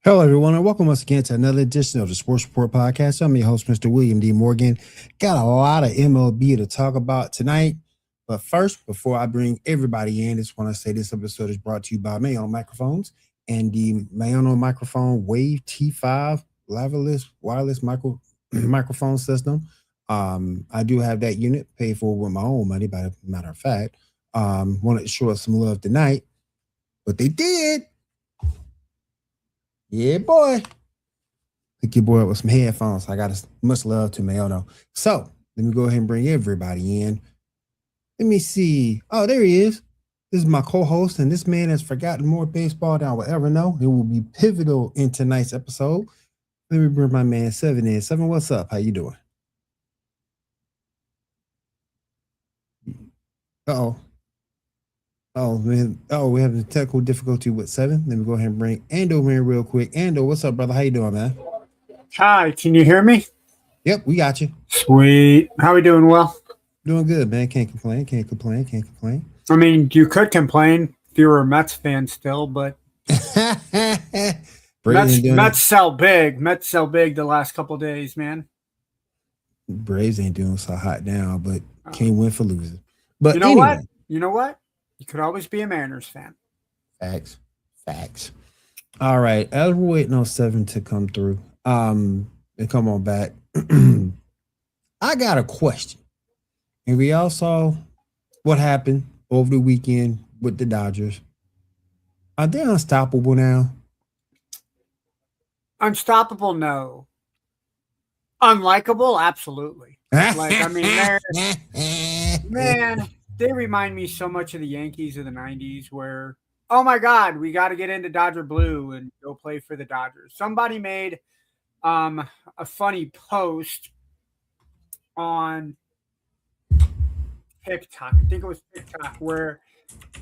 Hello, everyone, and welcome once again to another edition of the Sports Report Podcast. I'm your host, Mr. William D. Morgan. Got a lot of MLB to talk about tonight. But first, before I bring everybody in, I just want to say this episode is brought to you by Maono Microphones and the Maono Microphone Wave T5 wireless microphone system. I do have that unit paid for with my own money, by the matter of fact. Wanted to show us some love tonight, but they did. Yeah, boy. Hook your boy up with some headphones. I got much love to Maono. So let me go ahead and bring everybody in. Let me see. Oh, there he is. This is my co-host, and this man has forgotten more baseball than I will ever know. It will be pivotal in tonight's episode. Let me bring my man Seven in. Seven, what's up? How you doing? Uh-oh. Oh, man. Oh, we're having a technical difficulty with Seven. Let me go ahead and bring Ando in real quick. Ando, what's up, brother? How you doing, man? Hi, can you hear me? Yep, we got you. Sweet. How we doing? Well? Doing good, man. Can't complain. I mean, you could complain if you were a Mets fan still, but Mets sell big. Mets sell big the last couple of days, man. Braves ain't doing so hot now, but can't win for losing. But you know what? You know what? You could always be a Mariners fan. Facts. All right. As we're waiting on Seven to come through, and come on back, I got a question. And we all saw what happened over the weekend with the Dodgers. Are they unstoppable now? Unstoppable, no. Unlikable, absolutely. Man, they remind me so much of the Yankees of the 90s where, oh my God, we got to get into Dodger Blue and go play for the Dodgers. Somebody made a funny post on TikTok. I think it was TikTok, where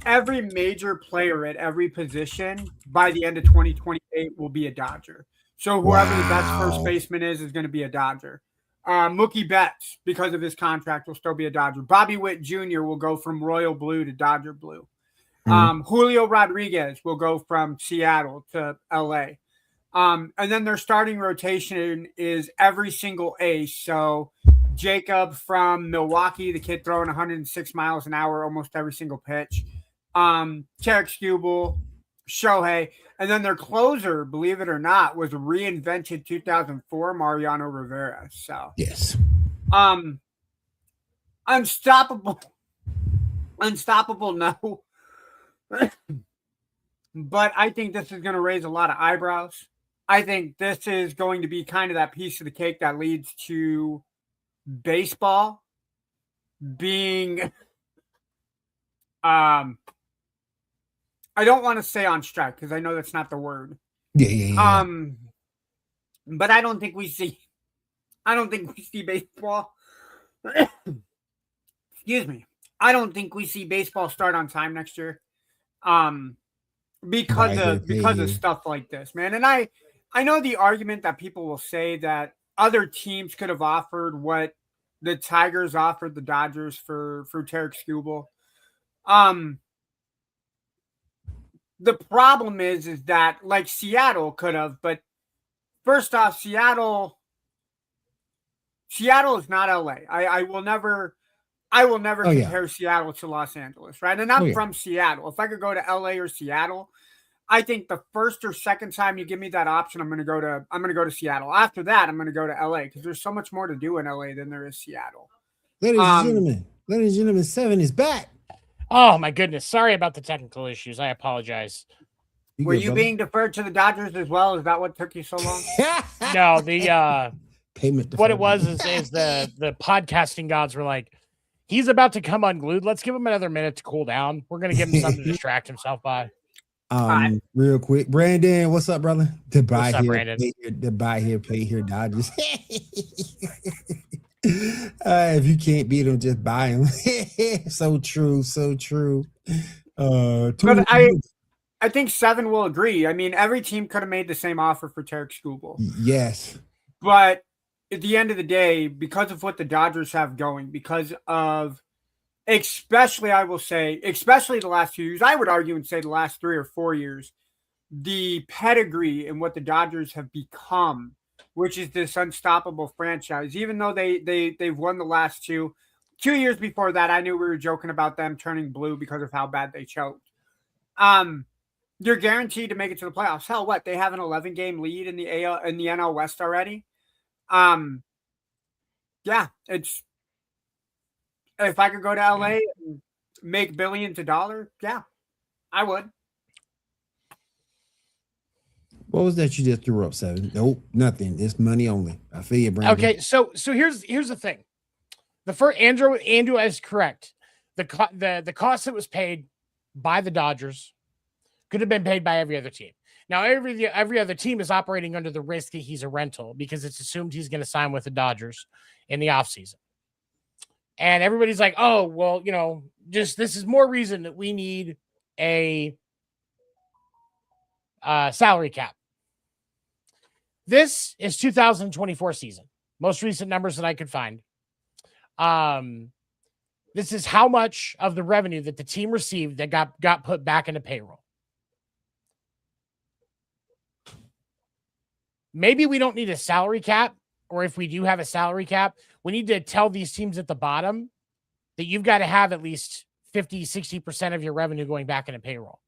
every major player at every position by the end of 2028 will be a Dodger. So whoever the best first baseman is going to be a Dodger. Mookie Betts, because of his contract, will still be a Dodger. Bobby Witt Jr. will go from Royal Blue to Dodger Blue. Julio Rodriguez will go from Seattle to LA. And then their starting rotation is every single ace. So Jacob from Milwaukee, the kid throwing 106 miles an hour almost every single pitch. Tarek Skubal, Shohei. And then their closer, believe it or not, was reinvented 2004, Mariano Rivera. So yes. Unstoppable, no. But I think this is going to raise a lot of eyebrows. I think this is going to be kind of that piece of the cake that leads to baseball being I don't want to say on strike because I know that's not the word. Yeah. But I don't think we see baseball. Excuse me. I don't think we see baseball start on time next year. Because of stuff like this, man. And I know the argument that people will say that other teams could have offered what the Tigers offered the Dodgers for Tarek Skubal. The problem is that like Seattle could have, but first off, Seattle is not LA. I will never compare Seattle to Los Angeles, right? And I'm from Seattle. If I could go to LA or Seattle, I think the first or second time you give me that option, I'm gonna go to Seattle. After that, I'm gonna go to LA because there's so much more to do in LA than there is Seattle. Ladies and gentlemen, Seven is back. Oh my goodness. Sorry about the technical issues. I apologize. Were you being deferred to the Dodgers as well? Is that what took you so long? No, the payment. What it was is the podcasting gods were like, he's about to come unglued. Let's give him another minute to cool down. We're gonna give him something to distract himself by. Real quick, Brandon, what's up, brother? What's up, Brandon? Buy here, play here, Dodgers. If you can't beat them, just buy them. So true, so true. But I think Seven will agree. I mean, every team could have made the same offer for Tarek Skubal. Yes, but at the end of the day, because of what the Dodgers have going, because of especially the last 2 years, I would argue and say the last 3 or 4 years, the pedigree and what the Dodgers have become, which is this unstoppable franchise. Even though they've won the last 2 years before that, I knew we were joking about them turning blue because of how bad they choked. You're guaranteed to make it to the playoffs. Hell, what? They have an 11-game lead in the NL West already. Yeah, it's. If I could go to LA and make billions of dollars, yeah, I would. What was that you just threw up, Seven? Nope, nothing. It's money only. I feel you, Brandon. Okay, so here's the thing. The first Andrew is correct. The cost that was paid by the Dodgers could have been paid by every other team. Now every other team is operating under the risk that he's a rental because it's assumed he's going to sign with the Dodgers in the offseason. And everybody's like, oh, well, just this is more reason that we need a salary cap. This is 2024 season. Most recent numbers that I could find. This is how much of the revenue that the team received that got put back into payroll. Maybe we don't need a salary cap, or if we do have a salary cap, we need to tell these teams at the bottom that you've got to have at least 50, 60% of your revenue going back into payroll.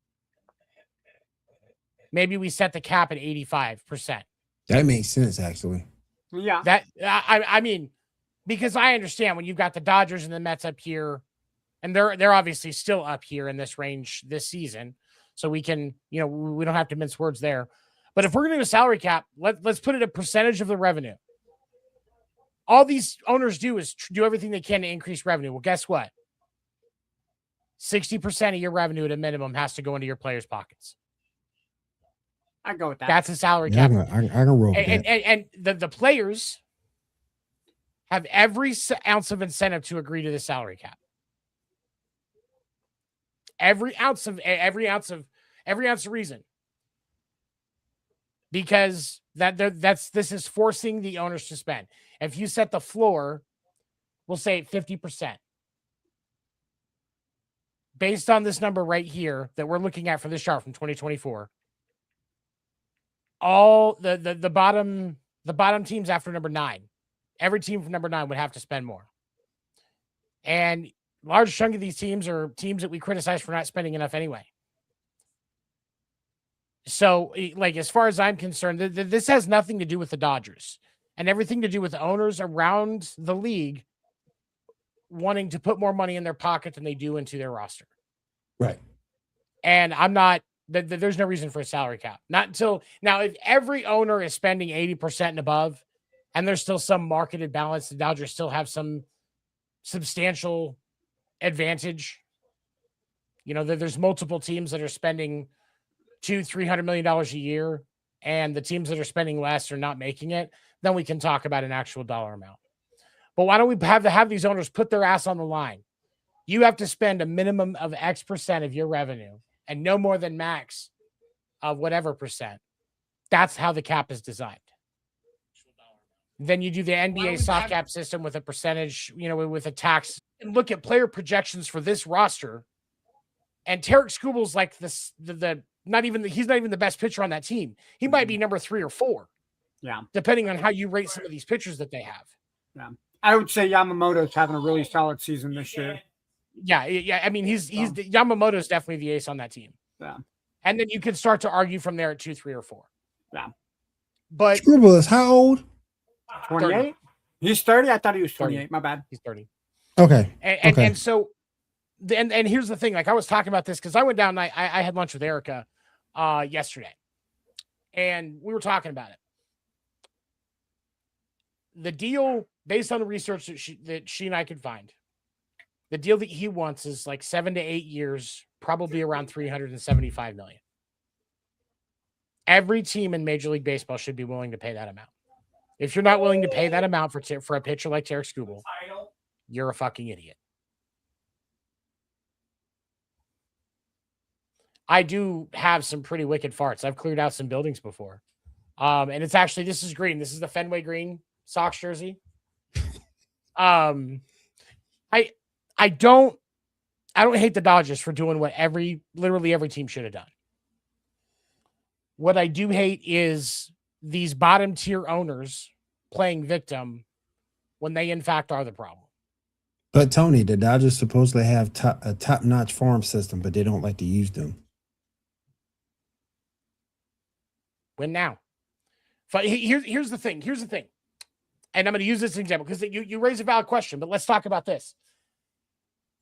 Maybe we set the cap at 85%. That makes sense, actually. Yeah. I mean, because I understand when you've got the Dodgers and the Mets up here, and they're obviously still up here in this range this season. So we can, we don't have to mince words there. But if we're going to do a salary cap, let's put it a percentage of the revenue. All these owners do is do everything they can to increase revenue. Well, guess what? 60% of your revenue at a minimum has to go into your players' pockets. I go with that. That's a salary cap. I can roll with that. And the players have every ounce of incentive to agree to the salary cap. Every ounce of reason. Because this is forcing the owners to spend. If you set the floor, we'll say 50%. Based on this number right here that we're looking at for this chart from 2024, all the bottom teams after number 9, every team from number 9 would have to spend more. And large chunk of these teams are teams that we criticize for not spending enough anyway. So, like, as far as I'm concerned, this has nothing to do with the Dodgers and everything to do with the owners around the league wanting to put more money in their pocket than they do into their roster. Right. And I'm not, there's no reason for a salary cap. Not until now, if every owner is spending 80% and above, and there's still some marketed balance, the Dodgers still have some substantial advantage. There's multiple teams that are spending $200-300 million a year, and the teams that are spending less are not making it, then we can talk about an actual dollar amount. But why don't we have these owners put their ass on the line? You have to spend a minimum of X percent of your revenue and no more than max of whatever percent. That's how the cap is designed. Then you do the NBA soft cap system with a percentage, with a tax, and look at player projections for this roster. And Tarek Skubal's like this, he's not even the best pitcher on that team. He might be number 3 or 4. Yeah. Depending on how you rate some of these pitchers that they have. Yeah. I would say Yamamoto's having a really solid season this year. Yeah. I mean, Yamamoto's definitely the ace on that team. Yeah. And then you can start to argue from there at 2, 3, or 4. Yeah. But Skubal is how old? 28? He's 30? I thought he was 28. 30. My bad. He's 30. Okay. And so, and here's the thing. Like, I was talking about this because I went down and I had lunch with Erica yesterday, and we were talking about it. The deal, based on the research that she and I could find, the deal that he wants is like 7 to 8 years, probably around $375 million. Every team in Major League Baseball should be willing to pay that amount. If you're not willing to pay that amount for a pitcher like Tarek Skubal, you're a fucking idiot. I do have some pretty wicked farts. I've cleared out some buildings before. And it's actually, this is green. This is the Fenway Green Sox jersey. I don't hate the Dodgers for doing what literally every team should have done. What I do hate is these bottom tier owners playing victim when they in fact are the problem. But Tony, the Dodgers supposedly have a top-notch farm system, but they don't like to use them. Win now. Here's the thing. And I'm going to use this as an example because you raise a valid question, but let's talk about this.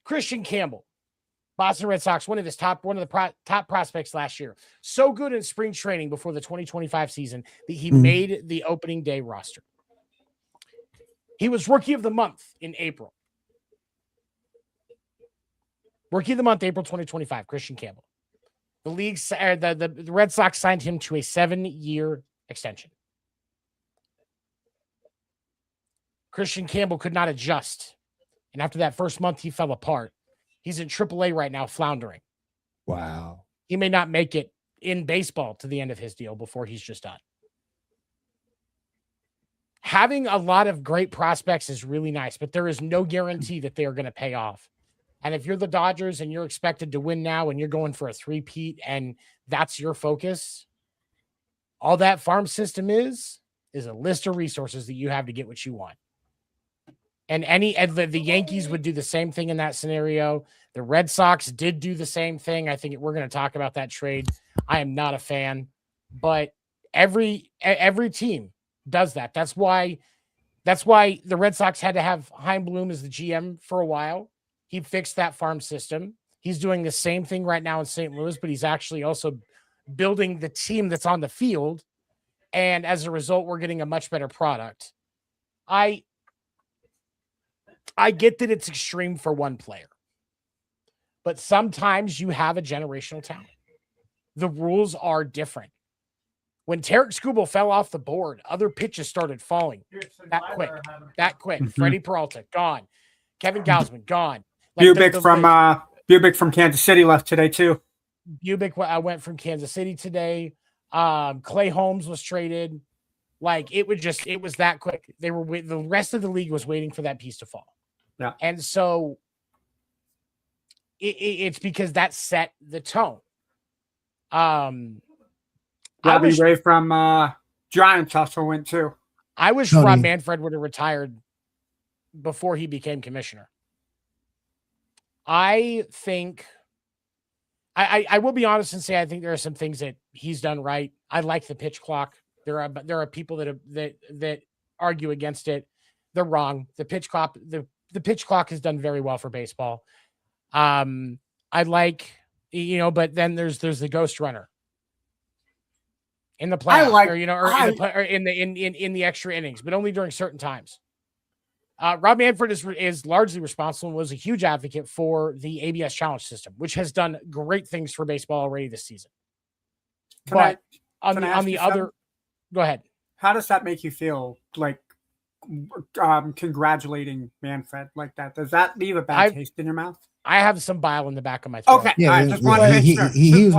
Christian Campbell, Boston Red Sox, one of the top prospects last year. So good in spring training before the 2025 season that he made the opening day roster. He was Rookie of the Month in April. Rookie of the Month, April 2025, Christian Campbell. The Red Sox signed him to a 7-year extension. Christian Campbell could not adjust. And after that first month, he fell apart. He's in AAA right now, floundering. Wow. He may not make it in baseball to the end of his deal before he's just done. Having a lot of great prospects is really nice, but there is no guarantee that they are going to pay off. And if you're the Dodgers and you're expected to win now and you're going for a three-peat and that's your focus, all that farm system is a list of resources that you have to get what you want. And the Yankees would do the same thing in that scenario. The Red Sox did do the same thing. I think we're going to talk about that trade. I am not a fan, but every team does that. That's why the Red Sox had to have Chaim Bloom as the GM for a while. He fixed that farm system. He's doing the same thing right now in St. Louis, but he's actually also building the team that's on the field. And as a result, we're getting a much better product. I get that it's extreme for one player, but sometimes you have a generational talent. The rules are different. When Tarek Skubal fell off the board, other pitches started falling that quick. Mm-hmm. Freddie Peralta, gone. Kevin Gausman, gone. Bubic from Kansas City left today too. Bubic went from Kansas City today. Clay Holmes was traded. It was that quick. The rest of the league was waiting for that piece to fall. Yeah. And so it's because that set the tone. Robbie Ray from Giants also went too. I wish Rob Manfred would have retired before he became commissioner. I think I will be honest and say I think there are some things that he's done right. I like the pitch clock. There are people that argue against it. They're wrong. The pitch clock has done very well for baseball. I like, but then there's the ghost runner in the playoffs, in the extra innings, but only during certain times. Rob Manfred is largely responsible and was a huge advocate for the ABS challenge system, which has done great things for baseball already this season. Go ahead. How does that make you feel? Congratulating Manfred like that? Does that leave a bad taste in your mouth? I have some bile in the back of my throat. Okay, I just want to make sure. He was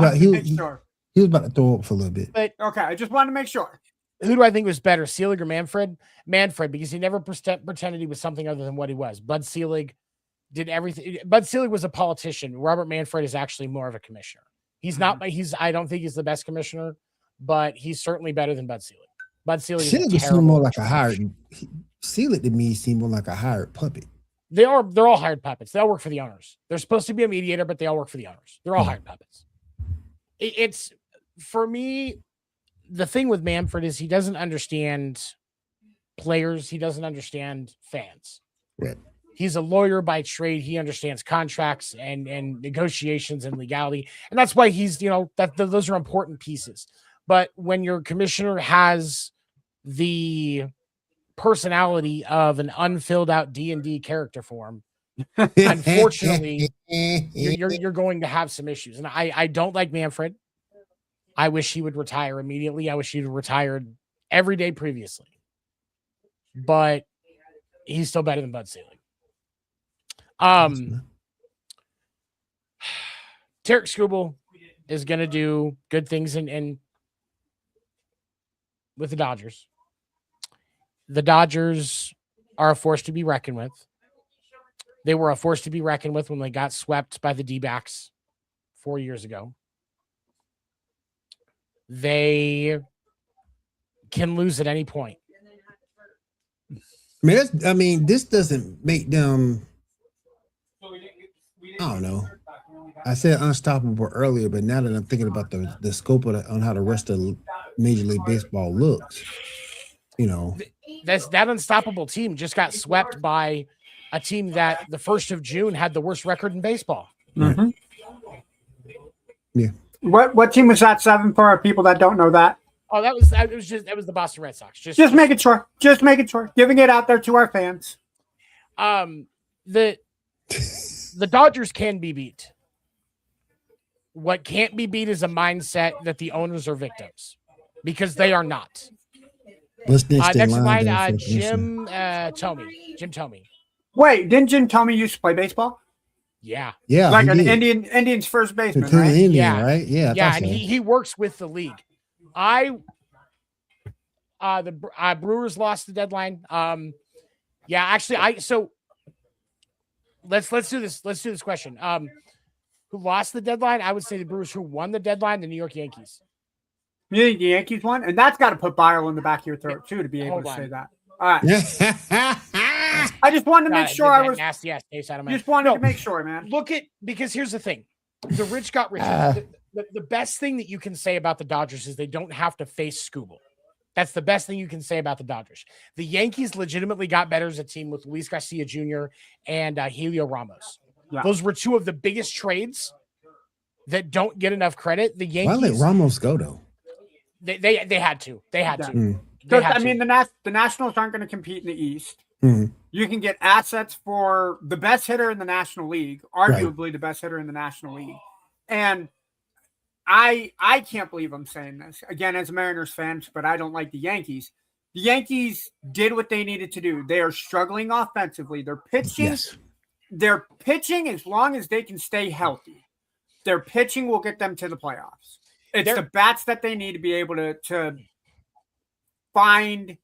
about to throw up for a little bit. But okay, I just want to make sure. Who do I think was better, Selig or Manfred? Manfred, because he never pretended he was something other than what he was. Bud Selig did everything. Bud Selig was a politician. Robert Manfred is actually more of a commissioner. He's not. I don't think he's the best commissioner, but he's certainly better than Bud Selig. Bud Selig seemed more like a hired. Selig to me seemed more like a hired puppet. They're all hired puppets. They all work for the owners. They're supposed to be a mediator, but they all work for the owners. They're all hired puppets. It's for me. The thing with Manfred is he doesn't understand players. He doesn't understand fans. Right. He's a lawyer by trade. He understands contracts and negotiations and legality. And that's why he's, those are important pieces. But when your commissioner has the personality of an unfilled out D&D character form, unfortunately, you're going to have some issues. And I don't like Manfred. I wish he would retire immediately. I wish he'd retired every day previously. But he's still better than Bud Selig. Tarek Skubal is going to do good things in with the Dodgers. The Dodgers are a force to be reckoned with. They were a force to be reckoned with when they got swept by the D-backs 4 years ago. They can lose at any point. This doesn't make them. I don't know. I said unstoppable earlier, but now that I'm thinking about the scope of on how the rest of Major League Baseball looks, that unstoppable team just got swept by a team that the 1st of June had the worst record in baseball. Mm-hmm. Yeah. What team was that 7 for our people that don't know that? Oh, that was the Boston Red Sox. Just making sure. Just making sure. Giving it out there to our fans. The Dodgers can be beat. What can't be beat is a mindset that the owners are victims, because they are not. What's next in line? Jim Thome. Wait, didn't Jim Thome used to play baseball? Yeah. Like an Indian's first baseman, right? Indian, right? Yeah. And he works with the league. The Brewers lost the deadline. Let's do this. Let's do this question. Who lost the deadline? I would say the Brewers. Who won the deadline? The New York Yankees. You think the Yankees won? And that's got to put bile in the back of your throat too to be able to say that. All right. I just wanted to make sure I was nasty ass taste out of my. Just wanted to make sure, man. Because here's the thing, the rich got rich. The best thing that you can say about the Dodgers is they don't have to face Skubal. That's the best thing you can say about the Dodgers. The Yankees legitimately got better as a team with Luis Garcia Jr. and Helio Ramos. Yeah. Those were 2 of the biggest trades that don't get enough credit. The Yankees. Why let Ramos go though? They had to. They had to. The Nationals aren't going to compete in the East. Mm. You can get assets for the best hitter in the National League, arguably the best hitter in the National League. And I can't believe I'm saying this again as a Mariners fan, but I don't like the Yankees. The Yankees did what they needed to do. They are struggling offensively. They're pitching. Yes. They're pitching as long as they can stay healthy. Their pitching will get them to the playoffs. It's the bats that they need to be able to find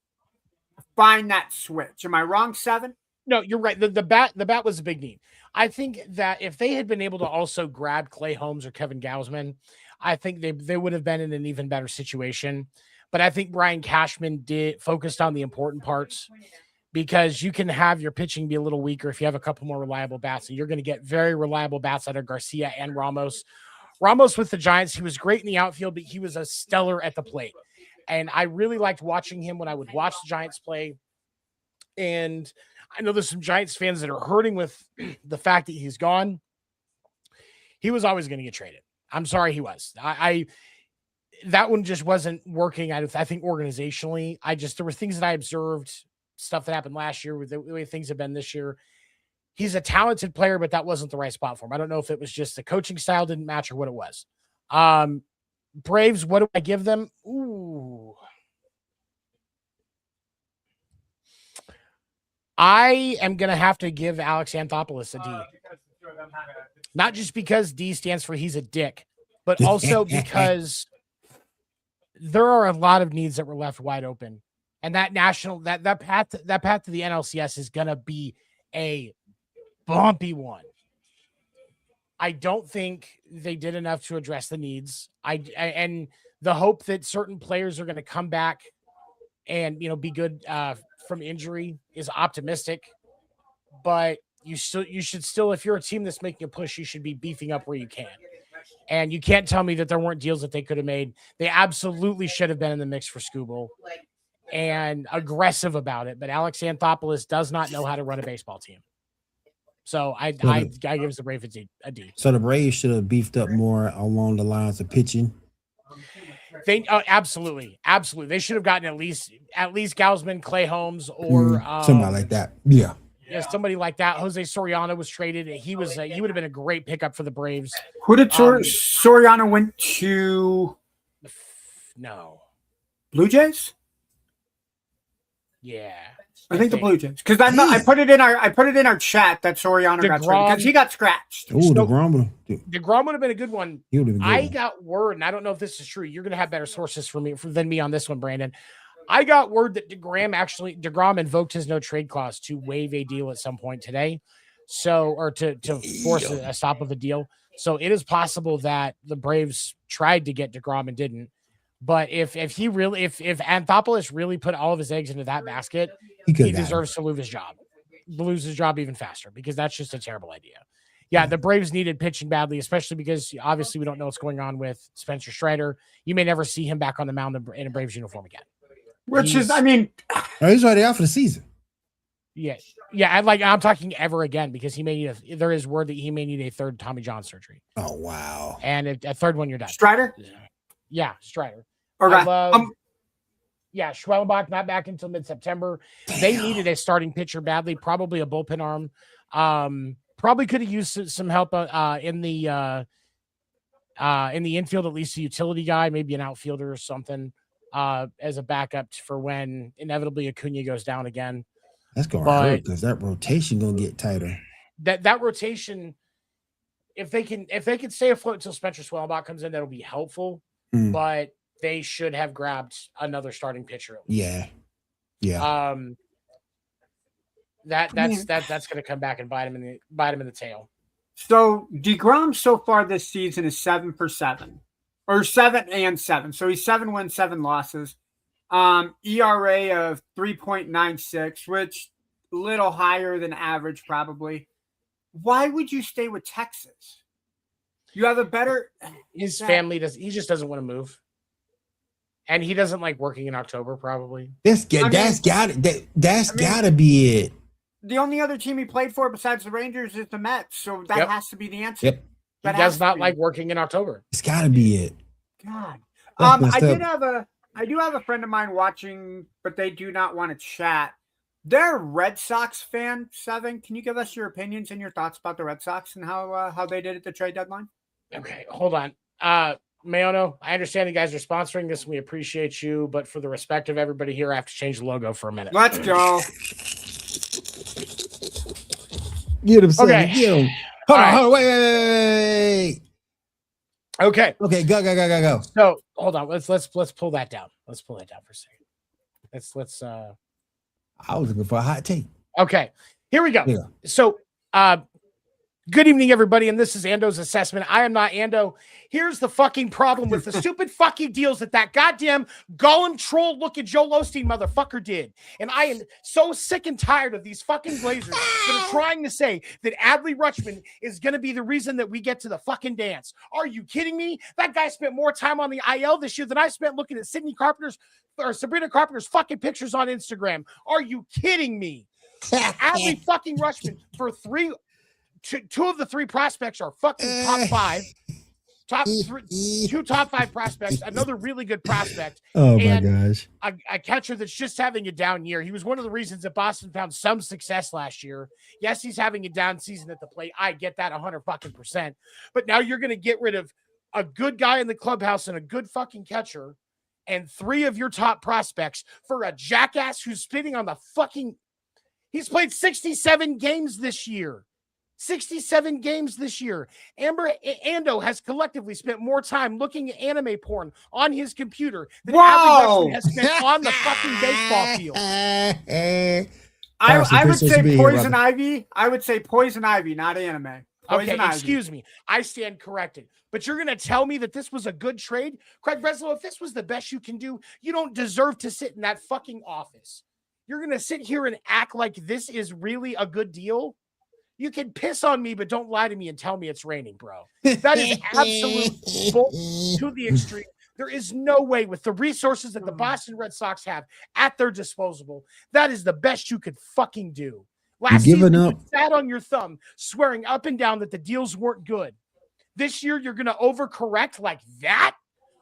that switch. Am I wrong, 7? No, you're right. The bat was a big need. I think that if they had been able to also grab Clay Holmes or Kevin Gausman, I think they would have been in an even better situation. But I think Brian Cashman focused on the important parts, because you can have your pitching be a little weaker if you have a couple more reliable bats. And you're going to get very reliable bats out of Garcia and Ramos. Ramos with the Giants, he was great in the outfield, but he was a stellar at the plate. And I really liked watching him when I would watch the Giants play. And I know there's some Giants fans that are hurting with the fact that he's gone. He was always going to get traded. I'm sorry he was. That one just wasn't working. I think organizationally, there were things that I observed, stuff that happened last year with the way things have been this year. He's a talented player, but that wasn't the right spot for him. I don't know if it was just the coaching style didn't match or what it was. Braves, what do I give them? Ooh. I am going to have to give Alex Anthopoulos a D. Not just because D stands for he's a dick, but also because there are a lot of needs that were left wide open. And that path to the NLCS is going to be a bumpy one. I don't think they did enough to address the needs. And the hope that certain players are going to come back and, be good from injury is optimistic, but you should still, if you're a team that's making a push, you should be beefing up where you can. And you can't tell me that there weren't deals that they could have made. They absolutely should have been in the mix for Skubal and aggressive about it. But Alex Anthopoulos does not know how to run a baseball team. So I give the Braves a D. So the Braves should have beefed up more along the lines of pitching. They absolutely. They should have gotten at least Gausman, Clay Holmes, or somebody like that. Yeah, somebody like that. Jose Soriano was traded. He would have been a great pickup for the Braves. Who did Soriano went to? No, Blue Jays. Yeah, I think the Blue Jays, because I put it in our chat that Soriano got traded because he got scratched. Oh, DeGrom would have been a good one. I got word, and I don't know if this is true. You're going to have better sources than me on this one, Brandon. I got word that DeGrom invoked his no trade clause to waive a deal at some point today, or to force a stop of the deal. So it is possible that the Braves tried to get DeGrom and didn't. But if Anthopoulos really put all of his eggs into that basket, he deserves to lose his job even faster, because that's just a terrible idea. Yeah, the Braves needed pitching badly, especially because obviously we don't know what's going on with Spencer Strider. You may never see him back on the mound in a Braves uniform again. He's already out for the season. Yeah. I'm talking ever again, because he may need there is word that he may need a third Tommy John surgery. Oh wow! And a third one, you're done. Strider. Yeah, Strider. Okay. Schwellenbach not back until mid-September. They needed a starting pitcher badly, probably a bullpen arm. Probably could have used some help in the infield, at least a utility guy, maybe an outfielder or something, as a backup for when inevitably Acuna goes down again. That's gonna hurt, because that rotation gonna get tighter. That rotation, if they can stay afloat until Spencer Schwellenbach comes in, that'll be helpful. But they should have grabbed another starting pitcher. Yeah. That's going to come back and bite him in the tail. So DeGrom so far this season is 7 for 7, or 7-7. So he's 7 wins, 7 losses. ERA of 3.96, which a little higher than average probably. Why would you stay with Texas? You have a better. His family he just doesn't want to move. And he doesn't like working in October, probably. That's gotta be it. The only other team he played for besides the Rangers is the Mets, so that has to be the answer. Yep. He does not like working in October. It's gotta be it. God. I do have a friend of mine watching, but they do not want to chat. They're a Red Sox fan, Seven. Can you give us your opinions and your thoughts about the Red Sox and how they did at the trade deadline? Okay, hold on. Maono, I understand you guys are sponsoring this, and we appreciate you, but for the respect of everybody here, I have to change the logo for a minute. Let's go. Get him, okay. Get him. Hold on, wait. Okay, go. So hold on, let's pull that down. Let's pull that down for a second. Let's. I was looking for a hot take. Okay, here we go. Yeah. So, good evening, everybody, and this is Ando's assessment. I am not Ando. Here's the fucking problem with the stupid fucking deals that goddamn Gollum troll looking Joel Osteen motherfucker did. And I am so sick and tired of these fucking Blazers that are trying to say that Adley Rutschman is going to be the reason that we get to the fucking dance. Are you kidding me? That guy spent more time on the IL this year than I spent looking at Sabrina Carpenter's fucking pictures on Instagram. Are you kidding me? Adley fucking Rutschman for two of the 3 prospects are fucking top 5. Two top 5 prospects, another really good prospect. Oh my gosh. A catcher that's just having a down year. He was one of the reasons that Boston found some success last year. Yes, he's having a down season at the plate. I get that 100%. But now you're going to get rid of a good guy in the clubhouse and a good fucking catcher and 3 of your top prospects for a jackass who's spitting on the fucking. He's played 67 games this year. 67 games this year. Ando has collectively spent more time looking at anime porn on his computer than Adley Rutschman has spent on the fucking baseball field. I would say Poison Ivy. I would say Poison Ivy, not anime. Okay, excuse me. I stand corrected. But you're going to tell me that this was a good trade? Craig Breslow, if this was the best you can do, you don't deserve to sit in that fucking office. You're going to sit here and act like this is really a good deal? You can piss on me, but don't lie to me and tell me it's raining, bro. That is absolute bull to the extreme. There is no way, with the resources that the Boston Red Sox have at their disposal, that is the best you could fucking do. Last giving season, up. you sat on your thumb, swearing up and down that the deals weren't good. This year, you're going to overcorrect like that?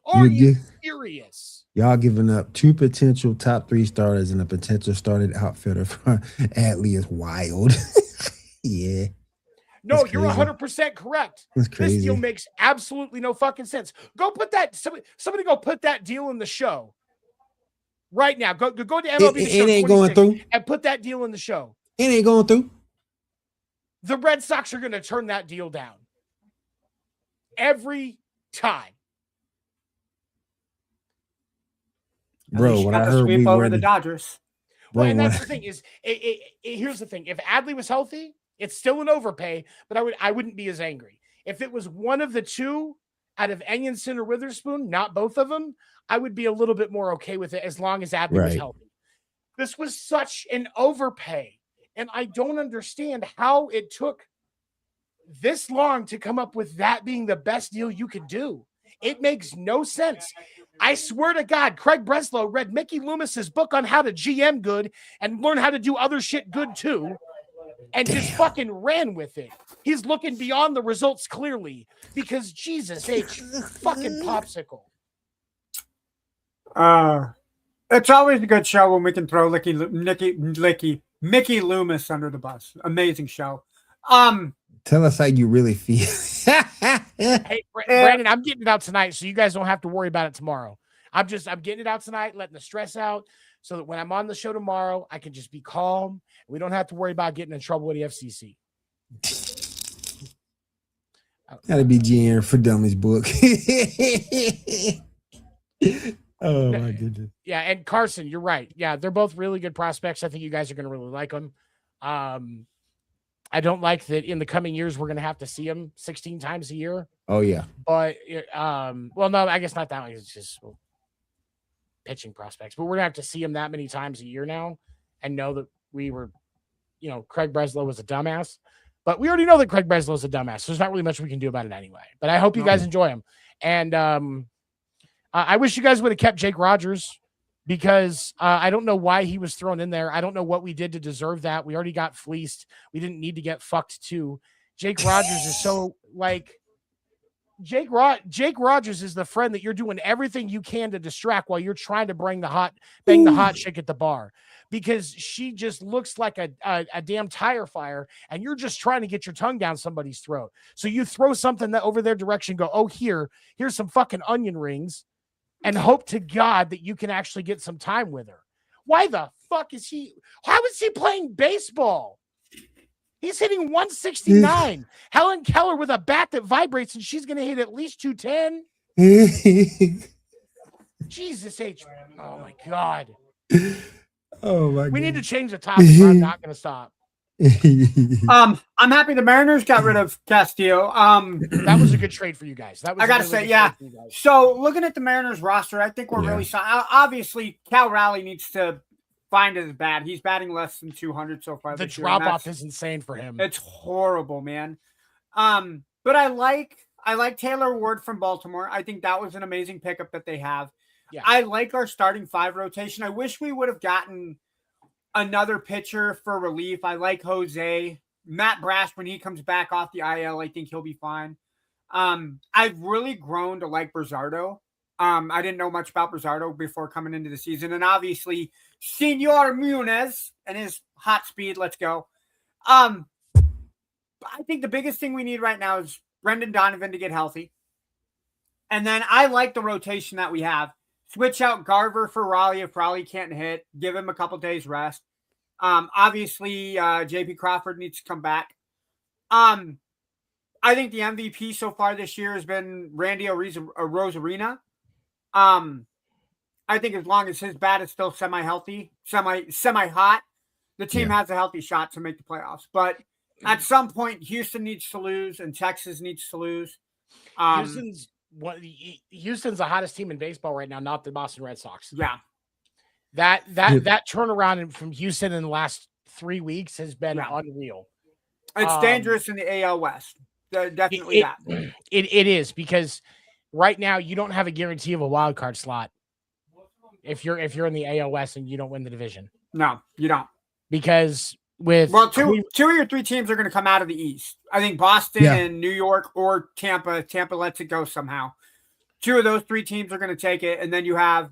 Are you serious? Y'all giving up 2 potential top 3 starters and a potential starting outfielder for Adley is wild. Yeah. No, you're 100% correct. That's crazy. This deal makes absolutely no fucking sense. Go put that, somebody go put that deal in the show right now. Go to MLB The Show it ain't going through. and put that deal in the show. It ain't going through. The Red Sox are going to turn that deal down every time. Bro, what I heard sweep over the Dodgers. Well, and that's the thing is, here's the thing: if Adley was healthy, it's still an overpay, but I wouldn't be as angry. If it was one of the two out of Enyenson or Witherspoon, not both of them, I would be a little bit more okay with it as long as Adley was healthy. This was such an overpay, and I don't understand how it took this long to come up with that being the best deal you could do. It makes no sense. I swear to God, Craig Breslow read Mickey Loomis's book on how to GM good and learn how to do other shit good too, and just fucking ran with it. He's looking beyond the results clearly because Jesus H, fucking popsicle. It's always a good show when we can throw Mickey Loomis under the bus. Amazing show. Tell us how you really feel. Hey, Brandon, I'm getting it out tonight, so you guys don't have to worry about it tomorrow. I'm getting it out tonight, letting the stress out, so that when I'm on the show tomorrow, I can just be calm. We don't have to worry about getting in trouble with the FCC. Gotta be GM for Dummies book. Oh my goodness. Yeah, and Carson, you're right. Yeah, they're both really good prospects. I think you guys are going to really like them. I don't like that in the coming years we're going to have to see them 16 times a year. Oh yeah. But well, no, I guess not that much. It's just pitching prospects. But we're going to have to see them that many times a year now and know that we were, Craig Breslow was a dumbass. But we already know that Craig Breslow is a dumbass. So there's not really much we can do about it anyway. But I hope you guys enjoy him. And I wish you guys would have kept Jake Rogers, because I don't know why he was thrown in there. I don't know what we did to deserve that. We already got fleeced. We didn't need to get fucked too. Jake Rogers is so Jake Rogers is the friend that you're doing everything you can to distract while you're trying to bang the hot chick at the bar, because she just looks like a damn tire fire, and you're just trying to get your tongue down somebody's throat. So you throw something that over their direction, go, oh, here's some fucking onion rings, and hope to God that you can actually get some time with her. Why the fuck is he? How is he playing baseball? He's hitting 169. Helen Keller with a bat that vibrates, and she's going to hit at least 210. Jesus H. Oh my God. Oh my God. We need to change the topic. I'm not going to stop. I'm happy the Mariners got rid of Castillo. That was a good trade for you guys. That was I gotta say, yeah. So looking at the Mariners roster, I think we're really obviously Cal Raleigh needs to find his bat. He's batting less than 200 so far. The drop off is insane for him. It's horrible, man. But I like Taylor Ward from Baltimore. I think that was an amazing pickup that they have. Yeah. I like our starting 5 rotation. I wish we would have gotten another pitcher for relief. I like Jose. Matt Brash, when he comes back off the IL, I think he'll be fine. I've really grown to like Brizardo. I didn't know much about Brizardo before coming into the season. And obviously, Senor Munez and his hot speed. Let's go. I think the biggest thing we need right now is Brendan Donovan to get healthy. And then I like the rotation that we have. Switch out Garver for Raleigh if Raleigh can't hit. Give him a couple days rest. Obviously, J.P. Crawford needs to come back. I think the MVP so far this year has been Randy Rosarina. I think as long as his bat is still semi-healthy, semi-hot, the team has a healthy shot to make the playoffs. But at some point, Houston needs to lose and Texas needs to lose. Houston's the hottest team in baseball right now, not the Boston Red Sox. Yeah. That turnaround from Houston in the last 3 weeks has been unreal. It's dangerous in the AL West. Definitely that. It is, because right now you don't have a guarantee of a wild card slot if you're in the AL West and you don't win the division. No, you don't. Because with two of your three teams are going to come out of the East. I think Boston and New York or Tampa. Tampa lets it go somehow. Two of those three teams are going to take it, and then you have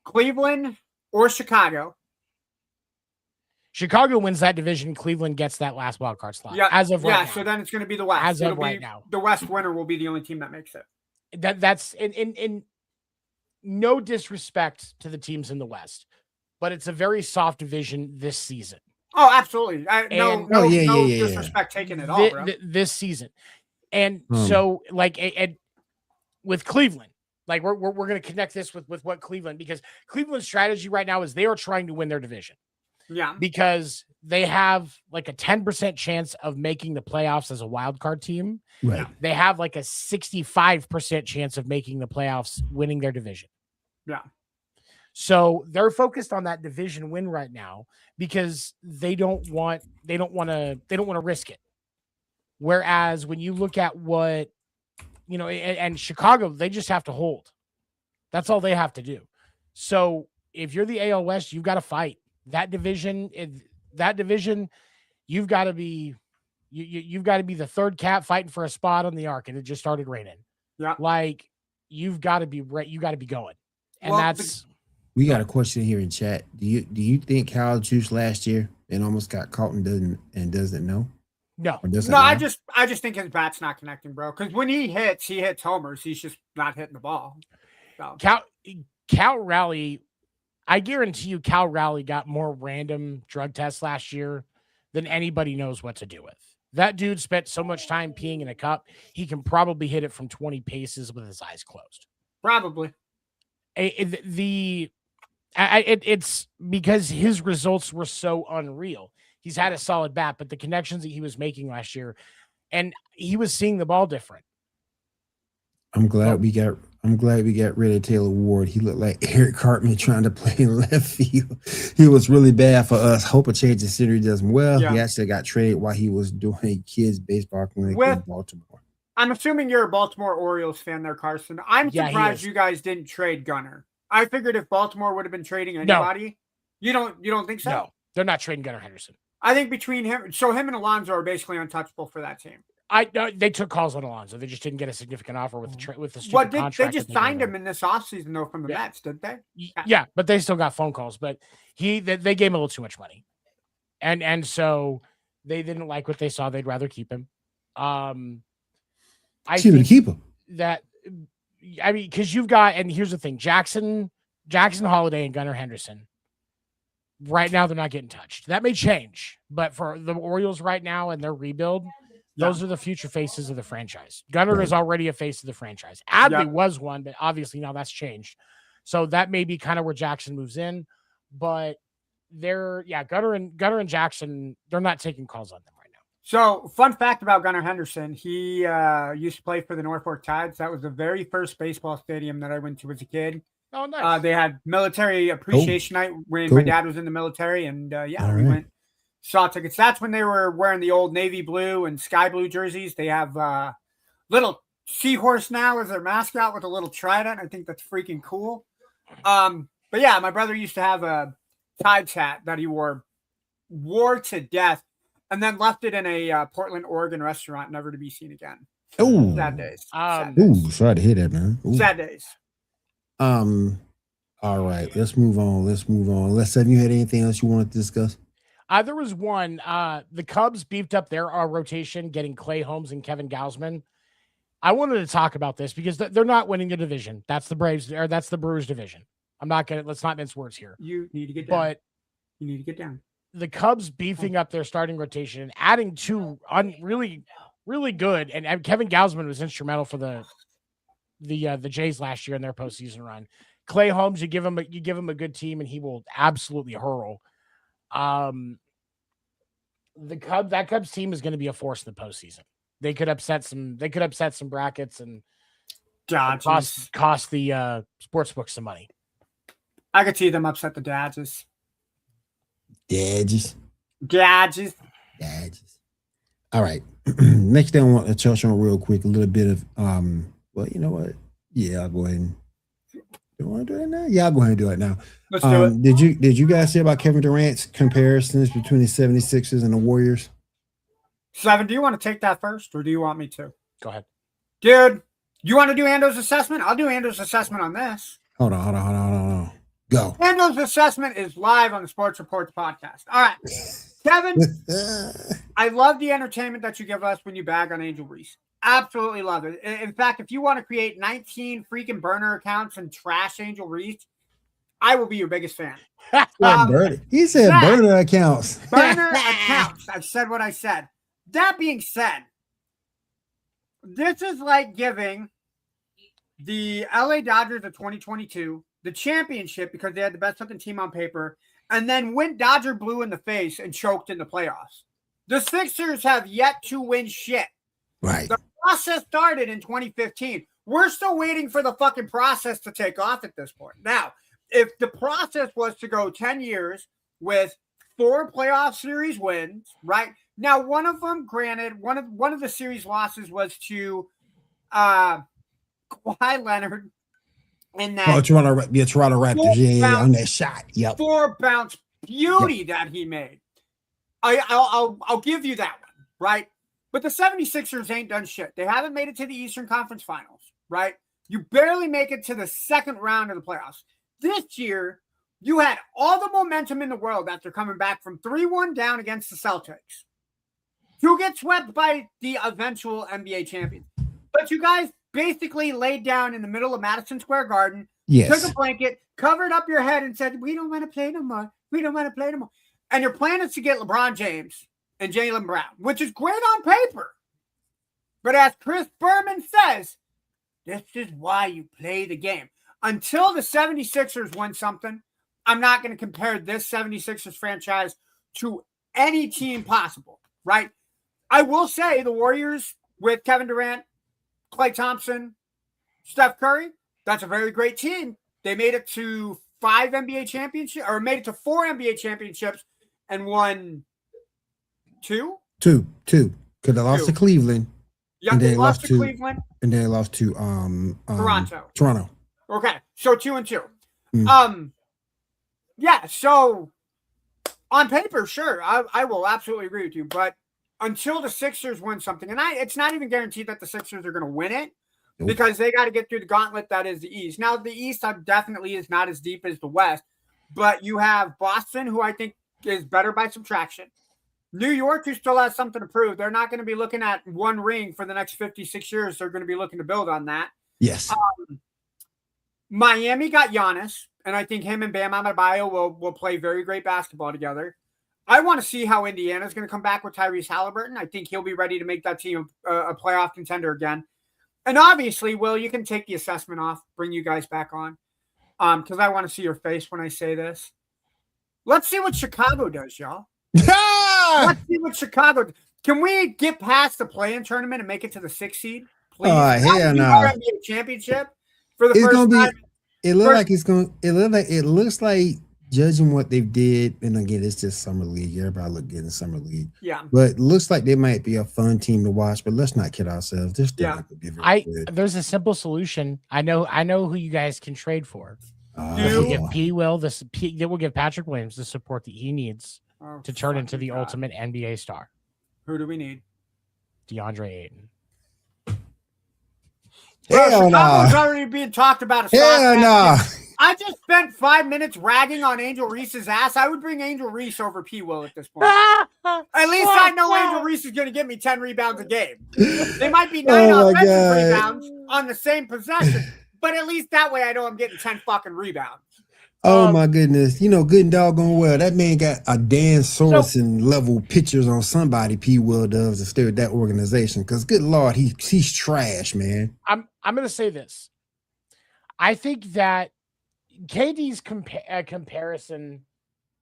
Cleveland or Chicago. Chicago wins that division. Cleveland gets that last wild card slot. Yeah, as of right now. So then it's going to be the West. As of right now, the West winner will be the only team that makes it. That's in no disrespect to the teams in the West, but it's a very soft division this season. Oh, absolutely. No disrespect taken at all, bro. This season. And so, like, with Cleveland, like, we're going to connect this with what Cleveland, because Cleveland's strategy right now is they are trying to win their division. Yeah. Because they have like a 10% chance of making the playoffs as a wild card team. Right. They have like a 65% chance of making the playoffs, winning their division. Yeah. So they're focused on that division win right now because they don't want to risk it. Whereas when you look at what, and Chicago, they just have to hold. That's all they have to do. So if you're the AL West, you've got to fight that division. You've got to be, you've got to be the third cat fighting for a spot on the ark, and it just started raining. Yeah. Like, you've got to be right. You got to be going. And we got a question here in chat. Do you think Kyle juiced last year and almost got caught and doesn't know? No. I just think his bat's not connecting, bro. Because when he hits homers. He's just not hitting the ball. So. Cal Raleigh, I guarantee you, Cal Raleigh got more random drug tests last year than anybody knows what to do with. That dude spent so much time peeing in a cup, he can probably hit it from 20 paces with his eyes closed. Probably. It's because his results were so unreal. He's had a solid bat, but the connections that he was making last year, and he was seeing the ball different. I'm glad we got rid of Taylor Ward. He looked like Eric Cartman trying to play in left field. He was really bad for us. Hope a change of scenery does him well. Yeah. He actually got traded while he was doing a kids baseball clinic in Baltimore. I'm assuming you're a Baltimore Orioles fan there, Carson. I'm surprised you guys didn't trade Gunnar. I figured if Baltimore would have been trading anybody, you don't think so? No, they're not trading Gunnar Henderson. I think between him and Alonso are basically untouchable for that team. They took calls on Alonso. They just didn't get a significant offer with the stupid contract. They just signed him in this offseason though from the Mets, didn't they? Yeah, but they still got phone calls. But they gave him a little too much money, and so they didn't like what they saw. They'd rather keep him. I think keep him. Because you've got, and here's the thing: Jackson Holiday and Gunnar Henderson. Right now, they're not getting touched. That may change, but for the Orioles right now and their rebuild, those are the future faces of the franchise. Gunnar is already a face of the franchise. Adley was one, but obviously now that's changed. So that may be kind of where Jackson moves in. But Gunnar and Jackson, they're not taking calls on them right now. So, fun fact about Gunnar Henderson, he used to play for the Norfolk Tides. That was the very first baseball stadium that I went to as a kid. Oh, nice. They had military appreciation night when my dad was in the military, and we went, saw tickets. That's when they were wearing the old navy blue and sky blue jerseys. They have little seahorse now as their mascot with a little trident. I think that's freaking cool. But yeah, my brother used to have a Tides hat that he wore to death, and then left it in a Portland, Oregon restaurant, never to be seen again. Oh, sad days. Sorry to hear that, man. Ooh. Sad days. All right, let's move on. Let's say you had anything else you wanted to discuss? There was one. The Cubs beefed up their rotation, getting Clay Holmes and Kevin Gausman. I wanted to talk about this because they're not winning the division. That's the that's the Brewers division. Let's not mince words here. You need to get down. But you need to get down. The Cubs beefing up their starting rotation and adding two really, really good. And Kevin Gausman was instrumental for the Jays last year in their postseason run. Clay Holmes, you give him a good team and he will absolutely hurl. That Cubs team is going to be a force in the postseason. They could upset some brackets and cost the sportsbook some money. I could see them upset the Dodgers. All right. Next thing I want to touch on real quick, a little bit of well, you know what? Yeah, I'll go ahead and You want to do it now? Yeah, I'll go ahead and do it now. Let's do it. Did you guys hear about Kevin Durant's comparisons between the 76ers and the Warriors? Seven, do you want to take that first, or do you want me to? Go ahead. Dude, you want to do Ando's assessment? I'll do Ando's assessment on this. Hold on. Go. Ando's assessment is live on the Sports Reports podcast. All right. Kevin, I love the entertainment that you give us when you bag on Angel Reese. Absolutely love it. In fact, if you want to create 19 freaking burner accounts and trash Angel Reese, I will be your biggest fan. He said burner accounts. Burner accounts. I've said what I said. That being said, this is like giving the LA Dodgers of 2022 the championship because they had the best looking team on paper, and then went Dodger blue in the face and choked in the playoffs. The Sixers have yet to win shit. Right. The process started in 2015. We're still waiting for the fucking process to take off at this point. Now, if the process was to go 10 years with 4 playoff series wins, right? Now, one of them, granted, one of the series losses was to Kawhi Leonard in that Toronto Raptors. Yeah, on that shot. Yep. 4 bounce beauty that he made. I'll give you that one, right? But the 76ers ain't done shit. They haven't made it to the Eastern Conference Finals, right? You barely make it to the second round of the playoffs. This year, you had all the momentum in the world after coming back from 3-1 down against the Celtics to get swept by the eventual NBA champion. But you guys basically laid down in the middle of Madison Square Garden, took a blanket, covered up your head, and said, we don't want to play no more. We don't want to play no more. And your plan is to get LeBron James and Jaylen Brown, which is great on paper. But as Chris Berman says, this is why you play the game. Until the 76ers win something, I'm not going to compare this 76ers franchise to any team possible, right? I will say the Warriors with Kevin Durant, Klay Thompson, Steph Curry, that's a very great team. They made it to 4 NBA championships and won 2? 2. Because they lost to Cleveland. Yeah, they lost to Cleveland. And then they lost to Toronto. Okay, so 2 and 2. Yeah, so on paper, sure, I will absolutely agree with you. But until the Sixers win something, and it's not even guaranteed that the Sixers are going to win it because they got to get through the gauntlet that is the East. Now, the East definitely is not as deep as the West, but you have Boston, who I think is better by subtraction. New York, who still has something to prove. They're not going to be looking at one ring for the next 56 years. They're going to be looking to build on that. Yes. Miami got Giannis, and I think him and Bam Adebayo will play very great basketball together. I want to see how Indiana's going to come back with Tyrese Halliburton. I think he'll be ready to make that team a playoff contender again. And obviously, Will, you can take the assessment off, bring you guys back on, because I want to see your face when I say this. Let's see what Chicago does, y'all. Let's see what Chicago. Can we get past the play-in tournament and make it to the 6th seed? Please. Hell no. NBA championship for the it's first time. It looks like judging what they did, and again, it's just summer league. Everybody look good in summer league. Yeah. But it looks like they might be a fun team to watch. But let's not kid ourselves. This There's a simple solution. I know who you guys can trade for. We'll give Patrick Williams the support that he needs to turn into the ultimate NBA star. Who do we need? DeAndre Ayton. Chicago's already being talked about. I just spent 5 minutes ragging on Angel Reese's ass. I would bring Angel Reese over P. Will at this point. At least I know Angel Reese is going to give me 10 rebounds a game. They might be 9 offensive rebounds on the same possession, but at least that way I know I'm getting 10 fucking rebounds. Oh my goodness. Good and doggone well. That man got a Dan Sorensen level pictures on somebody P. Will does to stare at that organization. Because good Lord, he's trash, man. I'm gonna say this. I think that KD's comparison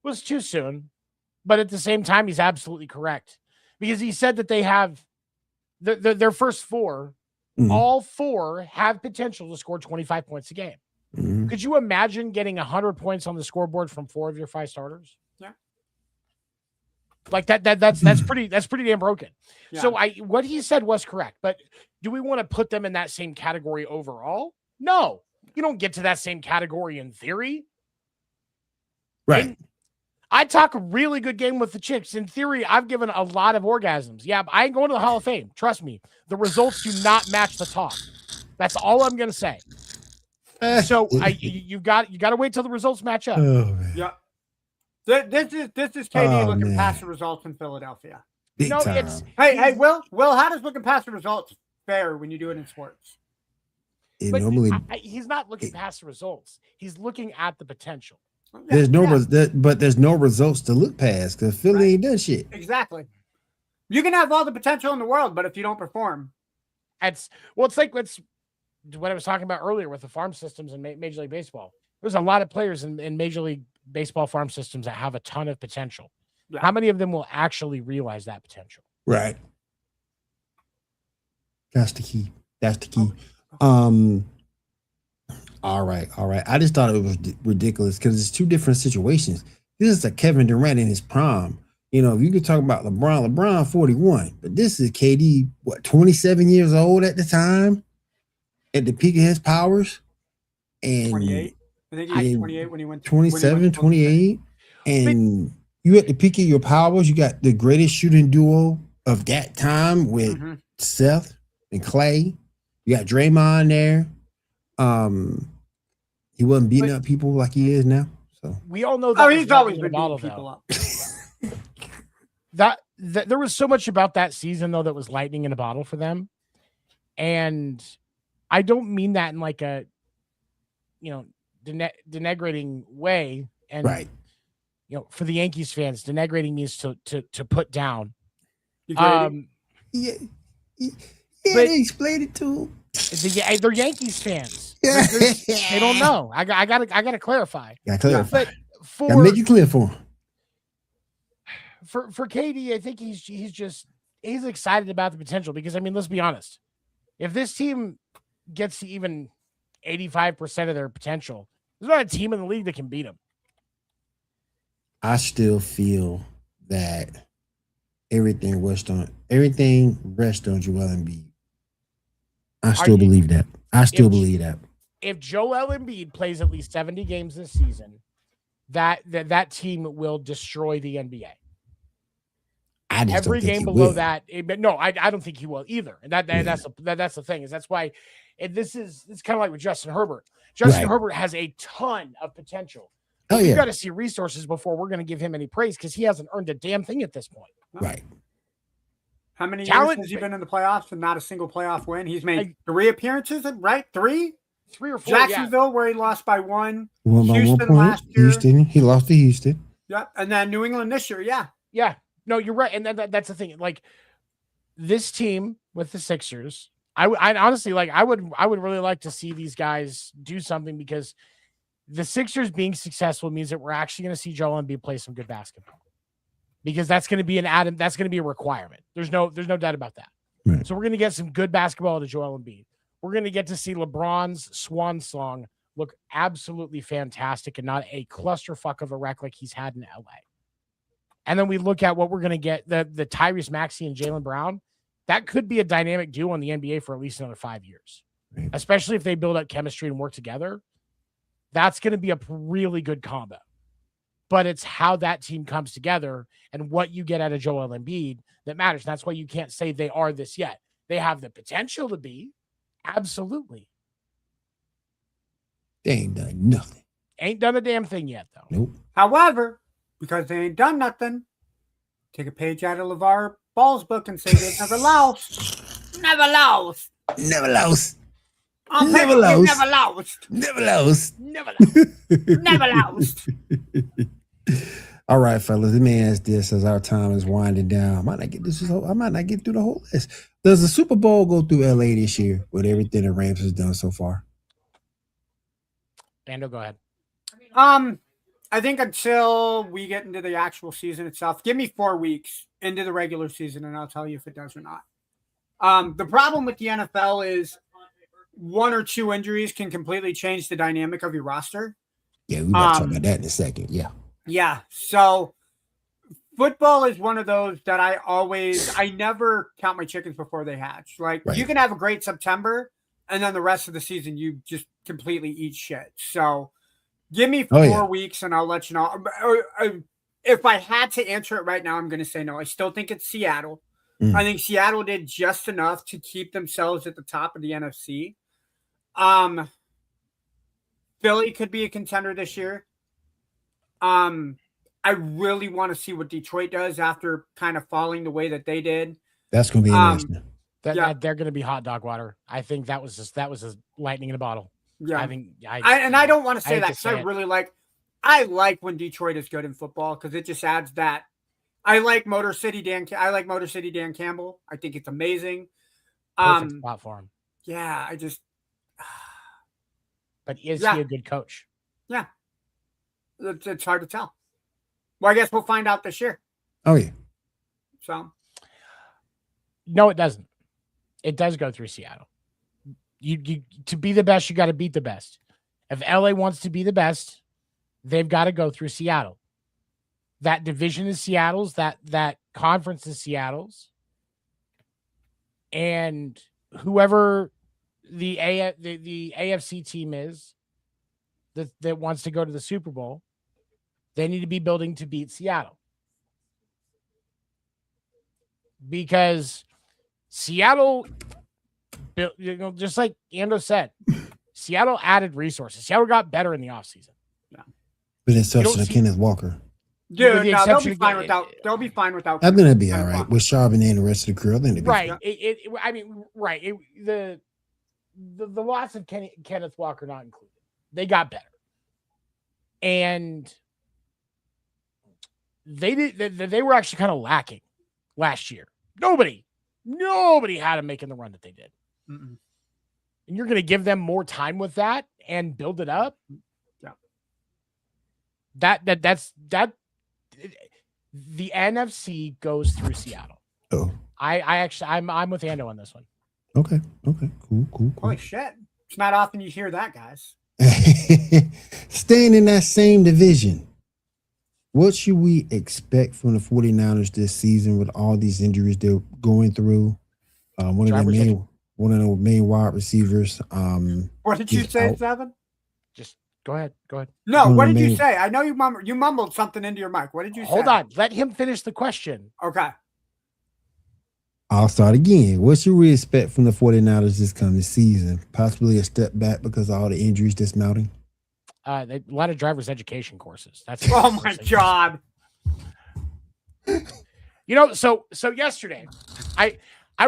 was too soon, but at the same time, he's absolutely correct. Because he said that they have their first 4, all 4 have potential to score 25 points a game. Mm-hmm. Could you imagine getting 100 points on the scoreboard from 4 of your 5 starters? Yeah. Like that's pretty damn broken. Yeah. So what he said was correct, but do we want to put them in that same category overall? No. You don't get to that same category in theory. Right. And I talk a really good game with the chicks. In theory, I've given a lot of orgasms. Yeah, but I ain't going to the Hall of Fame. Trust me. The results do not match the talk. That's all I'm going to say. So you got to wait till the results match up. Oh, man. Yeah. This is KD looking past the results in Philadelphia. Big time. Hey, Will, how does looking past the results fare when you do it in sports? He's not looking past the results. He's looking at the potential. There's no results to look past because Philly ain't done shit. Exactly. You can have all the potential in the world, but if you don't perform, it's like what I was talking about earlier with the farm systems in Major League Baseball. There's a lot of players in Major League Baseball farm systems that have a ton of potential. Yeah. How many of them will actually realize that potential? Right. That's the key. Okay. All right. I just thought it was ridiculous because it's two different situations. This is a Kevin Durant in his prime. You know, if you could talk about LeBron 41, but this is KD, 27 years old at the time, at the peak of his powers. And 28. I think he was 28 when he went 27, 28. And you at the peak of your powers, you got the greatest shooting duo of that time with Seth and Clay. You got Draymond there. He wasn't beating up people like he is now. So we all know that. He's always been beating people up. that there was so much about that season though that was lightning in a bottle for them, and I don't mean that in like a denigrating way. And right, for the Yankees fans, denigrating means to put down. Yeah, they explained it to him. They're Yankees fans. They don't know. I gotta clarify. But gotta make it clear for him. For KD, I think he's excited about the potential because let's be honest. If this team gets to even 85% of their potential, there's not a team in the league that can beat them. I still feel that everything rests on Joel Embiid. I still believe that. If Joel Embiid plays at least 70 games this season, that team will destroy the NBA. Every game below that, no, I don't think he will either. And that's the thing is that's why this is kind of like with Justin Herbert. Herbert has a ton of potential. We've got to see resources before we're going to give him any praise because he hasn't earned a damn thing at this point. Right. How many years has he been in the playoffs and not a single playoff win? He's made 3 appearances, right? 3 or 4. Jacksonville, where he lost by 1. Houston last year. He lost to Houston. Yeah, and then New England this year. Yeah. No, you're right, and that's the thing. Like this team with the Sixers, I honestly I would really like to see these guys do something because the Sixers being successful means that we're actually going to see Joel Embiid play some good basketball. Because that's going to be that's going to be a requirement. There's no doubt about that. Right. So we're going to get some good basketball to Joel Embiid. We're going to get to see LeBron's swan song look absolutely fantastic and not a clusterfuck of a wreck like he's had in LA. And then we look at what we're going to get, the Tyrese Maxey and Jaylen Brown. That could be a dynamic duo in the NBA for at least another 5 years, right. Especially if they build up chemistry and work together. That's going to be a really good combo. But it's how that team comes together and what you get out of Joel Embiid that matters. And that's why you can't say they are this yet. They have the potential to be. Absolutely. They ain't done nothing. Ain't done a damn thing yet, though. Nope. However, because they ain't done nothing, take a page out of LeVar Ball's book and say they never lost. Never lost. Never lost. Never lost. Never lost. Never lost. Never lost. Never lost. All right, fellas. Let me ask this as our time is winding down. I might not get through the whole list. Does the Super Bowl go through LA this year with everything the Rams has done so far? Bando, go ahead. I think until we get into the actual season itself, give me 4 weeks into the regular season, and I'll tell you if it does or not. The problem with the NFL is 1 or 2 injuries can completely change the dynamic of your roster. Yeah, we might talk about that in a second. Yeah. So football is one of those that I never count my chickens before they hatch. Like right. You can have a great September and then the rest of the season you just completely eat shit. So give me 4 weeks and I'll let you know. If I had to answer it right now, I'm going to say no. I still think it's Seattle. I think Seattle did just enough to keep themselves at the top of the NFC. Philly could be a contender this year. I really want to see what Detroit does after kind of falling the way that they did. That's going to be interesting. That they're going to be hot dog water. I think that was just lightning in a bottle. Yeah, I think I don't want to say that because I really like when Detroit is good in football because it just adds that. I like Motor City Dan Campbell. I think it's amazing. Perfect spot for him. Yeah, I just. But is he a good coach? Yeah, it's hard to tell. Well, I guess we'll find out this year. Oh yeah. So. No, it doesn't. It does go through Seattle. You to be the best, you got to beat the best. If LA wants to be the best, they've got to go through Seattle. That division is Seattle's. That conference is Seattle's. And whoever the AFC team is that wants to go to the Super Bowl, they need to be building to beat Seattle. Because Seattle, just like Ando said, Seattle added resources. Seattle got better in the offseason. Yeah. With the exception of Kenneth Walker. Dude, no, they'll be fine without. They'll be fine without. I think that'd be all right with Charbonnet and the rest of the crew. I think right. The loss of Kenneth Walker not included. They got better, and they were actually kind of lacking last year. Nobody had them making the run that they did. And you're going to give them more time with that and build it up. Yeah. That's the NFC goes through Seattle. Oh. I'm with Ando on this one. Okay. Cool. Holy shit. It's not often you hear that, guys. Staying in that same division. What should we expect from the 49ers this season with all these injuries they're going through? One of the main wide receivers. What did you say, Seven? Just go ahead. No, what did you say? I know you mumbled something into your mic. What did you say? Hold on. Let him finish the question. Okay. I'll start again. What should we expect from the 49ers this coming season? Possibly a step back because of all the injuries that's mounting? A lot of driver's education courses. That's oh my God. So yesterday, I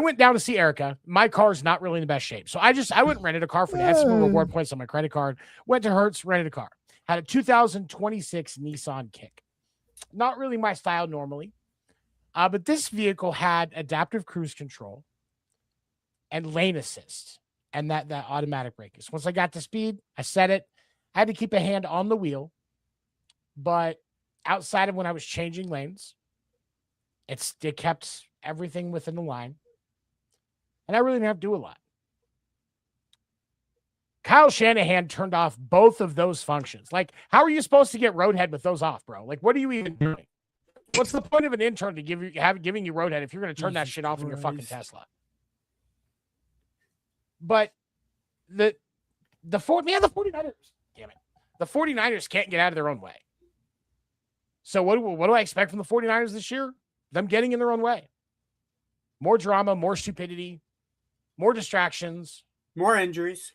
went down to see Erica. My car's not really in the best shape. So I went and rented a car for had some reward points on my credit card. Went to Hertz, rented a car. Had a 2026 Nissan Kick. Not really my style normally. But this vehicle had adaptive cruise control and lane assist and that automatic braking. So once I got to speed, I set it. I had to keep a hand on the wheel. But outside of when I was changing lanes, it kept everything within the line. And I really didn't have to do a lot. Kyle Shanahan turned off both of those functions. Like, how are you supposed to get roadhead with those off, bro? Like, what are you even doing? What's the point of an intern to giving you roadhead if you're going to turn that shit off in your fucking Tesla? But the 49ers, damn it. The 49ers can't get out of their own way. So what do I expect from the 49ers this year? Them getting in their own way. More drama, more stupidity, more distractions, more injuries.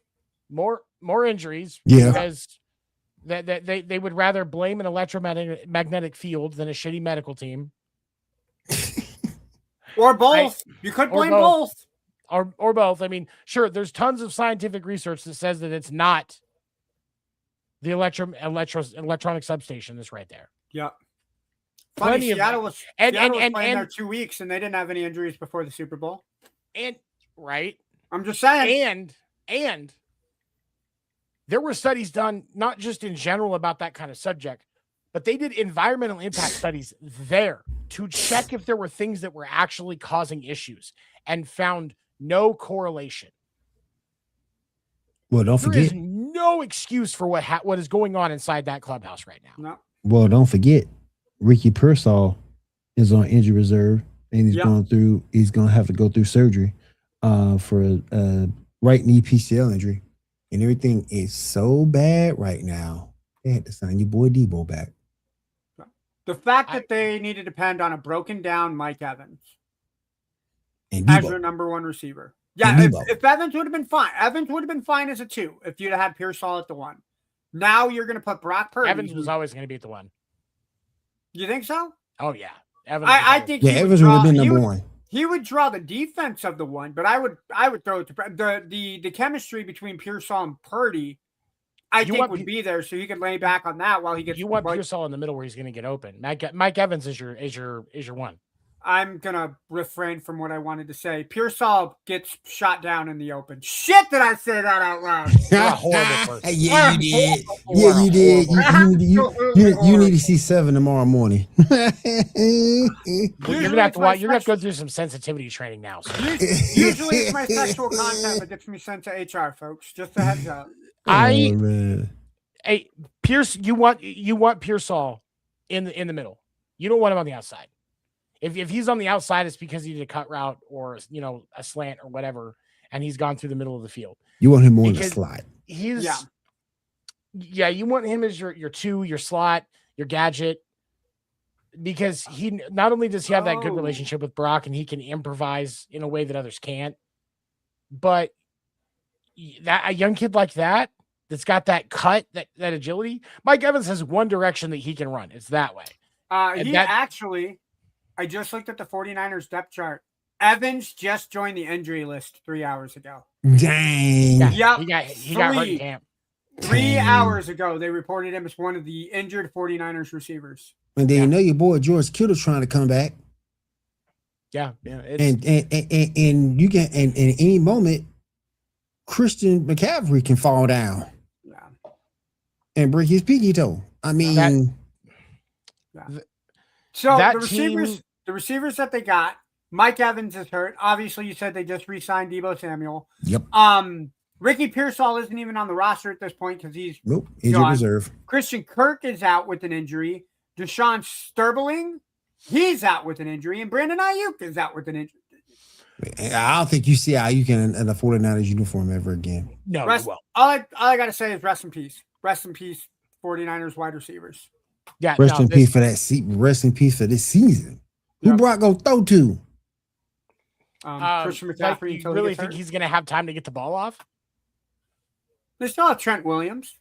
More injuries. Yeah. Because they would rather blame an electromagnetic field than a shitty medical team. Or both. You could blame both. Or both. I mean, sure, there's tons of scientific research that says that it's not the electronic substation that's right there. Yeah. Funny, Seattle was playing there 2 weeks and they didn't have any injuries before the Super Bowl. And right. I'm just saying. And there were studies done not just in general about that kind of subject, but they did environmental impact studies there to check if there were things that were actually causing issues and found no correlation. Well, don't forget. There is no excuse for what is going on inside that clubhouse right now. No. Well, don't forget, Ricky Pearsall is on injury reserve and he's going to have to go through surgery for right knee PCL injury, and everything is so bad right now. They had to sign your boy Debo back. The fact that they need to depend on a broken down Mike Evans And as your Debo. number one receiver. Yeah, And if Evans would have been fine. Evans would have been fine as a 2 if you'd have had Pearsall at the 1. Now you're going to put Brock Purdy. Evans was always going to be at the 1. You think so? Oh yeah, Evans. I think Evans would have been number 1. He would draw the defense of the 1, but I would throw it to the chemistry between Pearsall and Purdy. I think would be there, so he could lay back on that while he gets. You want Pearsall in the middle where he's going to get open. Mike Evans is your 1. I'm gonna refrain from what I wanted to say. Pearsall gets shot down in the open. Shit, did I say that out loud? You're a horrible person. Yeah, you did. Yeah, you did. You need to see 7 tomorrow morning. You're gonna have to watch. You're gonna have to go through some sensitivity training now. So. Usually, it's my sexual content that gets me sent to HR, folks. Just a heads up. Pierce, you want Pearsall in the middle. You don't want him on the outside. If he's on the outside, it's because he did a cut route or a slant or whatever, and he's gone through the middle of the field. You want him on the slot. You want him as your 2, your slot, your gadget, because he not only does he have that good relationship with Brock and he can improvise in a way that others can't, but that a young kid like that's got that cut, that agility. Mike Evans has one direction that he can run. It's that way. I just looked at the 49ers depth chart. Evans just joined the injury list 3 hours ago. Dang. Yeah, he got hurt in camp. 3 hours ago, they reported him as one of the injured 49ers receivers. And then you know your boy George Kittle's trying to come back. Yeah. And you can in any moment, Christian McCaffrey can fall down. Yeah. And break his pinky toe. I mean, so the receivers that they got, Mike Evans is hurt. Obviously, you said they just re-signed Deebo Samuel. Yep. Ricky Pearsall isn't even on the roster at this point because he's injured reserve. Christian Kirk is out with an injury. Deshaun Sterling, he's out with an injury, and Brandon Ayuk is out with an injury. I don't think you see Ayuk in a 49ers uniform ever again. No, you won't. All I got to say is rest in peace. Rest in peace, 49ers wide receivers. Yeah, rest in peace for that seat. Rest in peace for this season. Who Brock go throw to? Christian McCaffrey. You really think he's going to have time to get the ball off? They still have Trent Williams.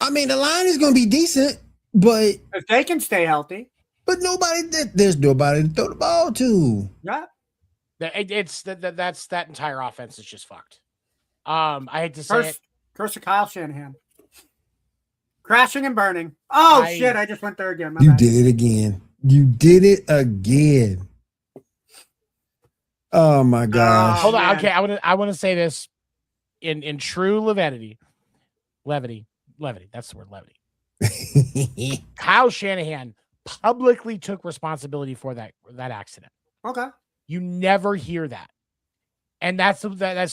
I mean, the line is going to be decent, but if they can stay healthy. But there's nobody to throw the ball to. Yeah, that's that entire offense is just fucked. I hate to say it. Curse of Kyle Shanahan. Crashing and burning. Oh shit! I just went there again. You did it again. You did it again. Oh my gosh! Hold on. Okay, I want to say this in true levity. That's the word, levity. Kyle Shanahan publicly took responsibility for that accident. Okay. You never hear that, and that's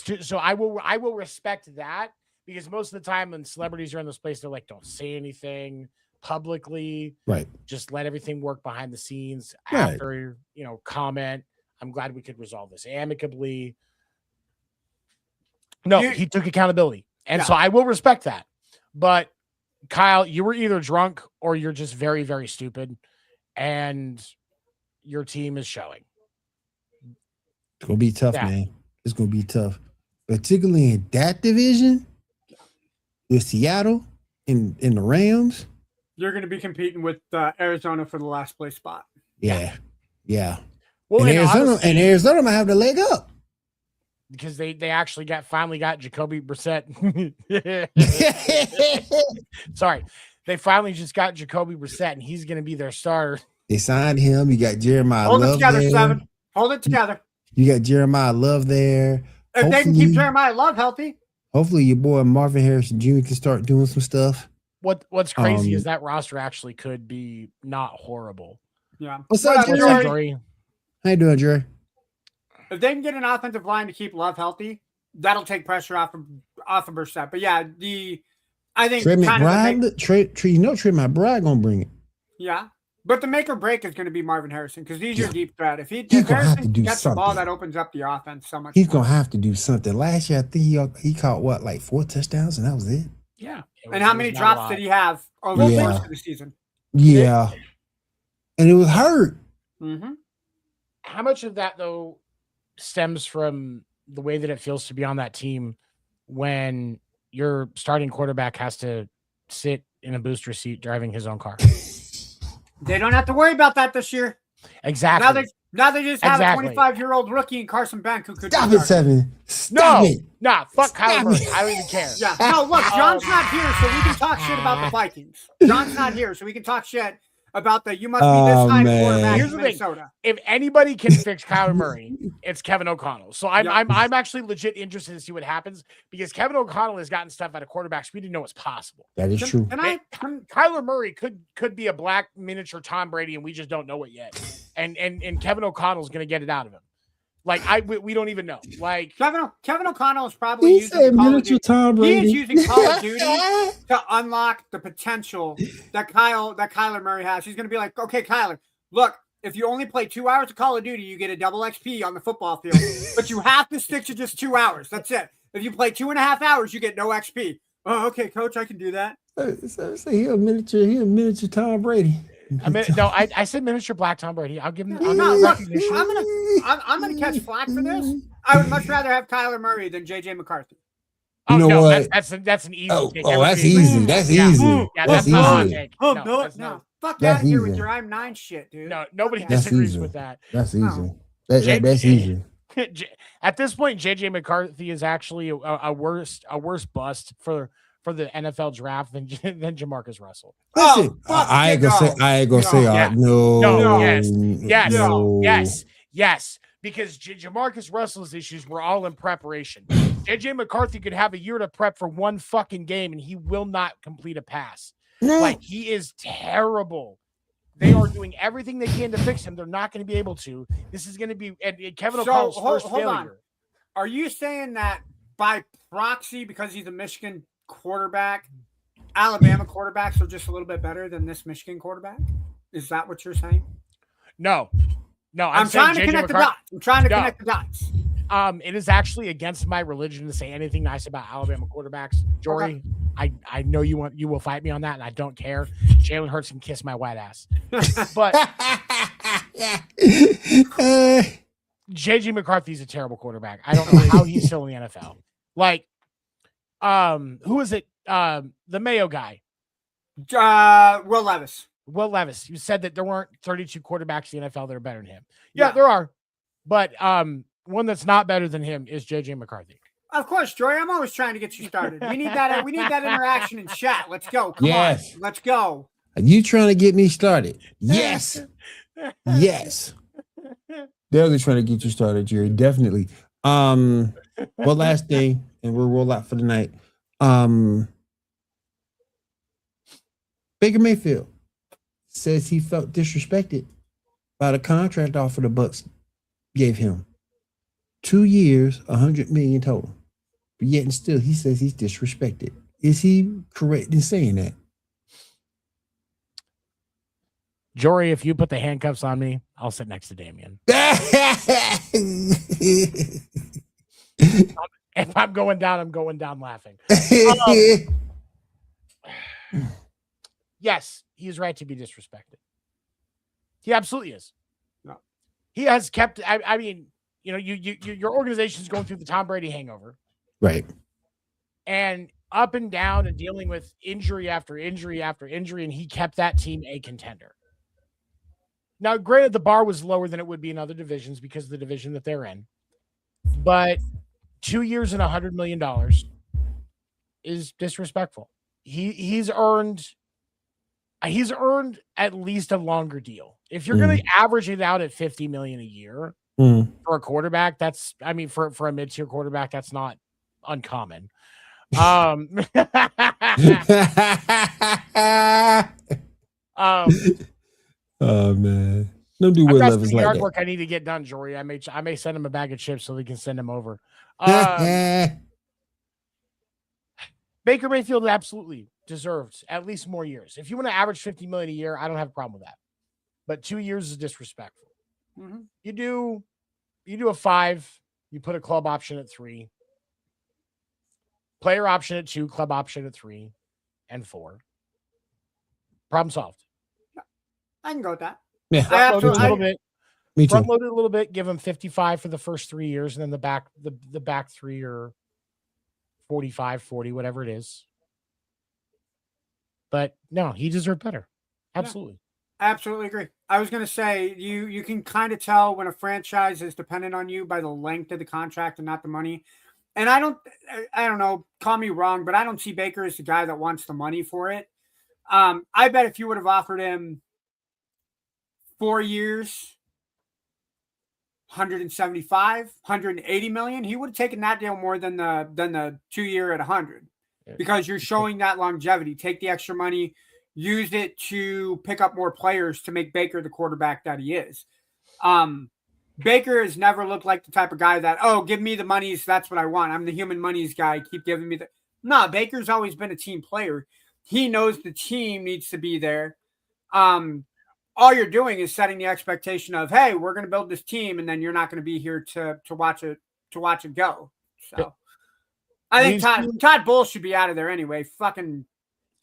true. So I will respect that. Because most of the time when celebrities are in this place, they're like, don't say anything publicly. Right. Just let everything work behind the scenes right. After, comment. I'm glad we could resolve this amicably. No, he took accountability. And so I will respect that. But Kyle, you were either drunk or you're just very, very stupid. And your team is showing. It's going to be tough, man. It's going to be tough. Particularly in that division. With Seattle in the Rams, you're going to be competing with Arizona for the last place spot. Yeah. Well, and Arizona might have the leg up because they actually finally got Jacoby Brissett. Sorry, they finally just got Jacoby Brissett, and he's going to be their starter. They signed him. You got Jeremiah. Hold Love it together, there. 7. Hold it together. You got Jeremiah Love there. If they can keep Jeremiah Love healthy. Hopefully your boy Marvin Harrison Jr. can start doing some stuff. What's crazy is that roster actually could be not horrible. Yeah. What's up, Jory? How you doing, Jerry? If they can get an offensive line to keep Love healthy, that'll take pressure off of Brissett. But yeah, I think Trey McBride, Trey McBride gonna bring it. Yeah. But the make or break is going to be Marvin Harrison because he's your deep threat. If He's gonna have to Harrison do gets the ball, something. that opens up the offense so much. He's more. gonna have to do something. Last year, I think he caught what, like 4 touchdowns, and that was it. Yeah. And how many drops did he have over the course of the season? Yeah, and it was hurt. Mm-hmm. How much of that though stems from the way that it feels to be on that team when your starting quarterback has to sit in a booster seat driving his own car? They don't have to worry about that this year. Exactly. Now they just have a 25-year-old rookie in Carson Bank who could stop it, Seven. Stop it. Nah, fuck Kyler Murray. I don't even care. Yeah. No, look, John's not here, so we can talk shit about the Vikings. John's not here, so we can talk shit about the you must be this kind of quarterback Here's in the Minnesota. thing. If anybody can fix Kyler Murray, it's Kevin O'Connell. So I'm actually legit interested to see what happens because Kevin O'Connell has gotten stuff out of quarterbacks we didn't know was possible. That is true. Kyler Murray could be a black miniature Tom Brady, and we just don't know it yet. And Kevin O'Connell's going to get it out of him. Like we don't even know. Like Kevin O'Connell is probably using Call of Duty. Tom Brady. He is using Call of Duty to unlock the potential that Kyler Murray has. He's going to be like, okay, Kyler, look, if you only play 2 hours of Call of Duty, you get a double XP on the football field, but you have to stick to just 2 hours. That's it. If you play 2.5 hours, you get no XP. Oh, okay, coach, I can do that. So he a miniature Tom Brady. I said miniature black Tom Brady. I'll give him. I'm gonna catch flack for this. I would much rather have Kyler Murray than JJ McCarthy. You know what? That's an easy take. That's easy. That's easy. Yeah, that's not a hot take. No. Fuck out of here with your I'm 9 shit, dude. No, nobody disagrees with that. That's easy. That's easy. At this point, JJ McCarthy is actually a worse bust for the NFL draft than Jamarcus Russell. Listen, I ain't gonna say yes, because Jamarcus Russell's issues were all in preparation. JJ McCarthy could have a year to prep for one fucking game, and he will not complete a pass. No. Like, he is terrible. They are doing everything they can to fix him. They're not going to be able to. This is going to be Kevin O'Connell's first failure. On. Are you saying that by proxy, because he's a Michigan quarterback, Alabama quarterbacks are just a little bit better than this Michigan quarterback? Is that what you're saying? No. I'm trying to connect the dots. I'm trying to connect the dots. It is actually against my religion to say anything nice about Alabama quarterbacks. Jory, okay. I know you will fight me on that, and I don't care. Jalen Hurts can kiss my white ass. But JJ McCarthy's a terrible quarterback. I don't know how he's still in the NFL. Like, who is it? The Mayo guy. Will Levis. Will Levis. You said that there weren't 32 quarterbacks in the NFL that are better than him. Yeah, there are. But one that's not better than him is JJ McCarthy. Of course, Jory. I'm always trying to get you started. We need that interaction in chat. Let's go. Come on. Let's go. Are you trying to get me started? Yes. Yes. Definitely trying to get you started, Jerry. Definitely. One last thing, and we'll roll out for the night. Baker Mayfield says he felt disrespected by the contract offer the Bucs gave him. 2 years, $100 million total. But yet and still, he says he's disrespected. Is he correct in saying that? Jory, if you put the handcuffs on me, I'll sit next to Damien. If I'm going down, I'm going down laughing. Yes, he's right to be disrespected. He absolutely is. No. He has kept. I mean, you know, your organization's going through the Tom Brady hangover, right? And up and down, and dealing with injury after injury after injury, and he kept that team a contender. Now, granted, the bar was lower than it would be in other divisions because of the division that they're in, but 2 years and $100 million is disrespectful. He's earned at least a longer deal. If you're going to average it out at $50 million a year for a quarterback, that's, I mean, for a mid-tier quarterback, that's not uncommon. Oh man. Don't do Will Levis like yard that. Work I need to get done, Jory. I may send him a bag of chips so they can send him over. Baker Mayfield absolutely deserves at least more years. If you want to average $50 million a year, I don't have a problem with that. but 2 years is disrespectful. Mhm. You do a 5, you put a club option at 3, player option at 2, club option at 3 and 4. Problem solved. I can go with that. Yeah, I Front load it a absolutely. little bit. me Front too. load it a little bit. Give him 55 for the first 3 years, and then the back 3 are 45, 40, whatever it is. But no, he deserved better. Absolutely. I absolutely agree. I was going to say you can kind of tell when a franchise is dependent on you by the length of the contract and not the money. And I don't know, call me wrong, but I don't see Baker as the guy that wants the money for it. I bet if you would have offered him 4 years, 175, 180 million, he would have taken that deal more than the 2 year at 100, because you're showing that longevity. Take the extra money, use it to pick up more players to make Baker the quarterback that he is. Baker has never looked like the type of guy that, oh, give me the monies, that's what I want. I'm the human monies guy. Keep giving me the. No, Baker's always been a team player. He knows the team needs to be there. All you're doing is setting the expectation of, hey, we're going to build this team, and then you're not going to be here to watch it go. So I think Todd Bowles should be out of there anyway. Fucking,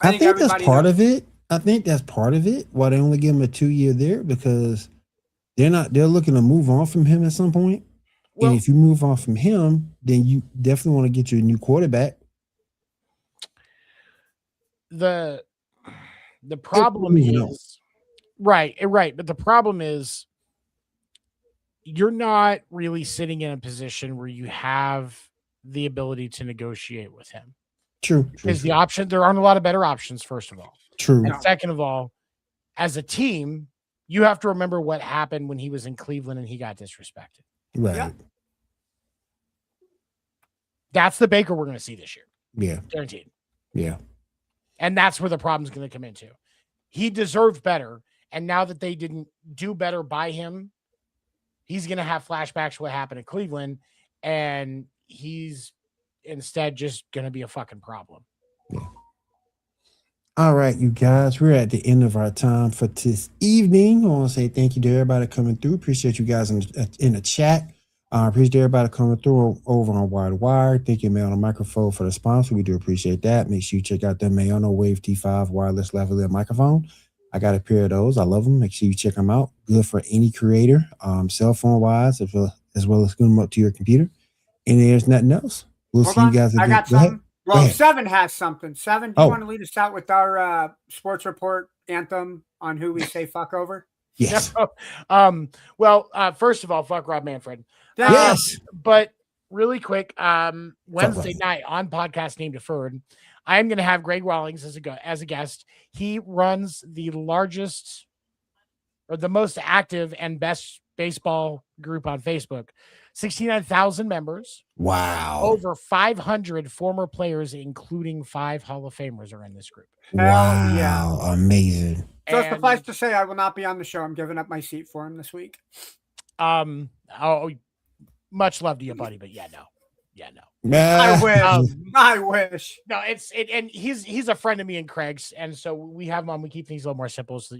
I think that's part of it. I think that's part of it. Why they only give him a 2 year there, because they're looking to move on from him at some point. Well, and if you move on from him, then you definitely want to get your new quarterback. The problem is right. But the problem is you're not really sitting in a position where you have the ability to negotiate with him. True. Because the option, there aren't a lot of better options, first of all. True. And second of all, as a team, you have to remember what happened when he was in Cleveland and he got disrespected. Right. Yeah. That's the Baker we're going to see this year. Yeah. Guaranteed. Yeah. And that's where the problem's going to come into. He deserved better. And now that they didn't do better by him, he's going to have flashbacks to what happened in Cleveland. And he's instead just going to be a fucking problem. Yeah. All right, you guys, we're at the end of our time for this evening. I want to say thank you to everybody coming through. Appreciate you guys in the chat. Appreciate everybody coming through over on Wide Wire. Thank you, Maono Microphone, for the sponsor. We do appreciate that. Make sure you check out the Maono Wave T5 wireless lavalier microphone. I got a pair of those. I love them. Make sure you check them out. Good for any creator, cell phone wise, as well as hook them up to your computer. And there's nothing else. We'll see you guys again. I got something. Well, Seven has something. Seven, do you want to lead us out with our sports report anthem on who we say fuck over? Yes. Well, first of all, fuck Rob Manfred. Yes. But really quick, Wednesday night on Podcast Name Deferred, I am going to have Greg Rawlings as a guest. He runs the largest or the most active and best baseball group on Facebook. 69,000 members. Wow. Over 500 former players, including 5 Hall of Famers, are in this group. Wow. Yeah. Amazing. So suffice to say, I will not be on the show. I'm giving up my seat for him this week. Oh, much love to you, buddy, but no. I wish. No, and he's a friend of me and Craig's, and so we have him on. We keep things a little more simple, so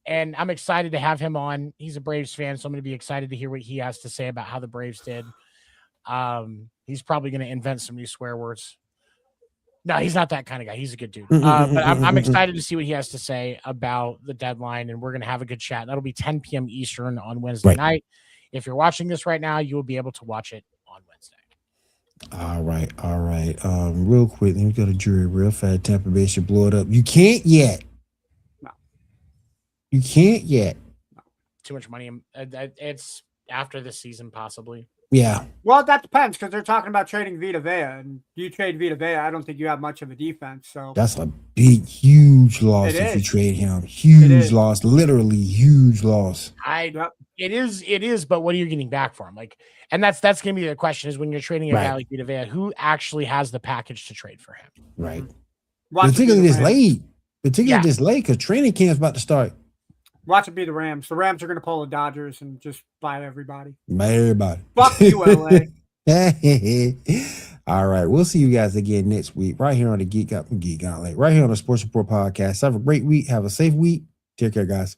and I'm excited to have him on. He's a Braves fan, so I'm going to be excited to hear what he has to say about how the Braves did. He's probably going to invent some new swear words. No, he's not that kind of guy. He's a good dude. But I'm excited to see what he has to say about the deadline, and we're going to have a good chat. That'll be 10 p.m. Eastern on Wednesday night. If you're watching this right now, you will be able to watch it on Wednesday. All right. Real quick, let me go to jury real fast. Tampa Bay should blow it up. You can't yet. No. You can't yet. No. Too much money. It's after this season, possibly. Yeah. Well, that depends, because they're talking about trading Vita Vea, and you trade Vita Vea, I don't think you have much of a defense. So that's a huge loss if you trade him. Huge loss, literally huge loss. It is, but what are you getting back for him? And that's going to be the question: is when you're trading a guy like Vita Vea, who actually has the package to trade for him? Right. Particularly this late, because training camp's about to start. Watch it be the Rams. The Rams are going to pull the Dodgers and just buy everybody. Buy everybody. Fuck you, LA. All right. We'll see you guys again next week right here on the Geek Gauntlet, right here on the Sports Report Podcast. Have a great week. Have a safe week. Take care, guys.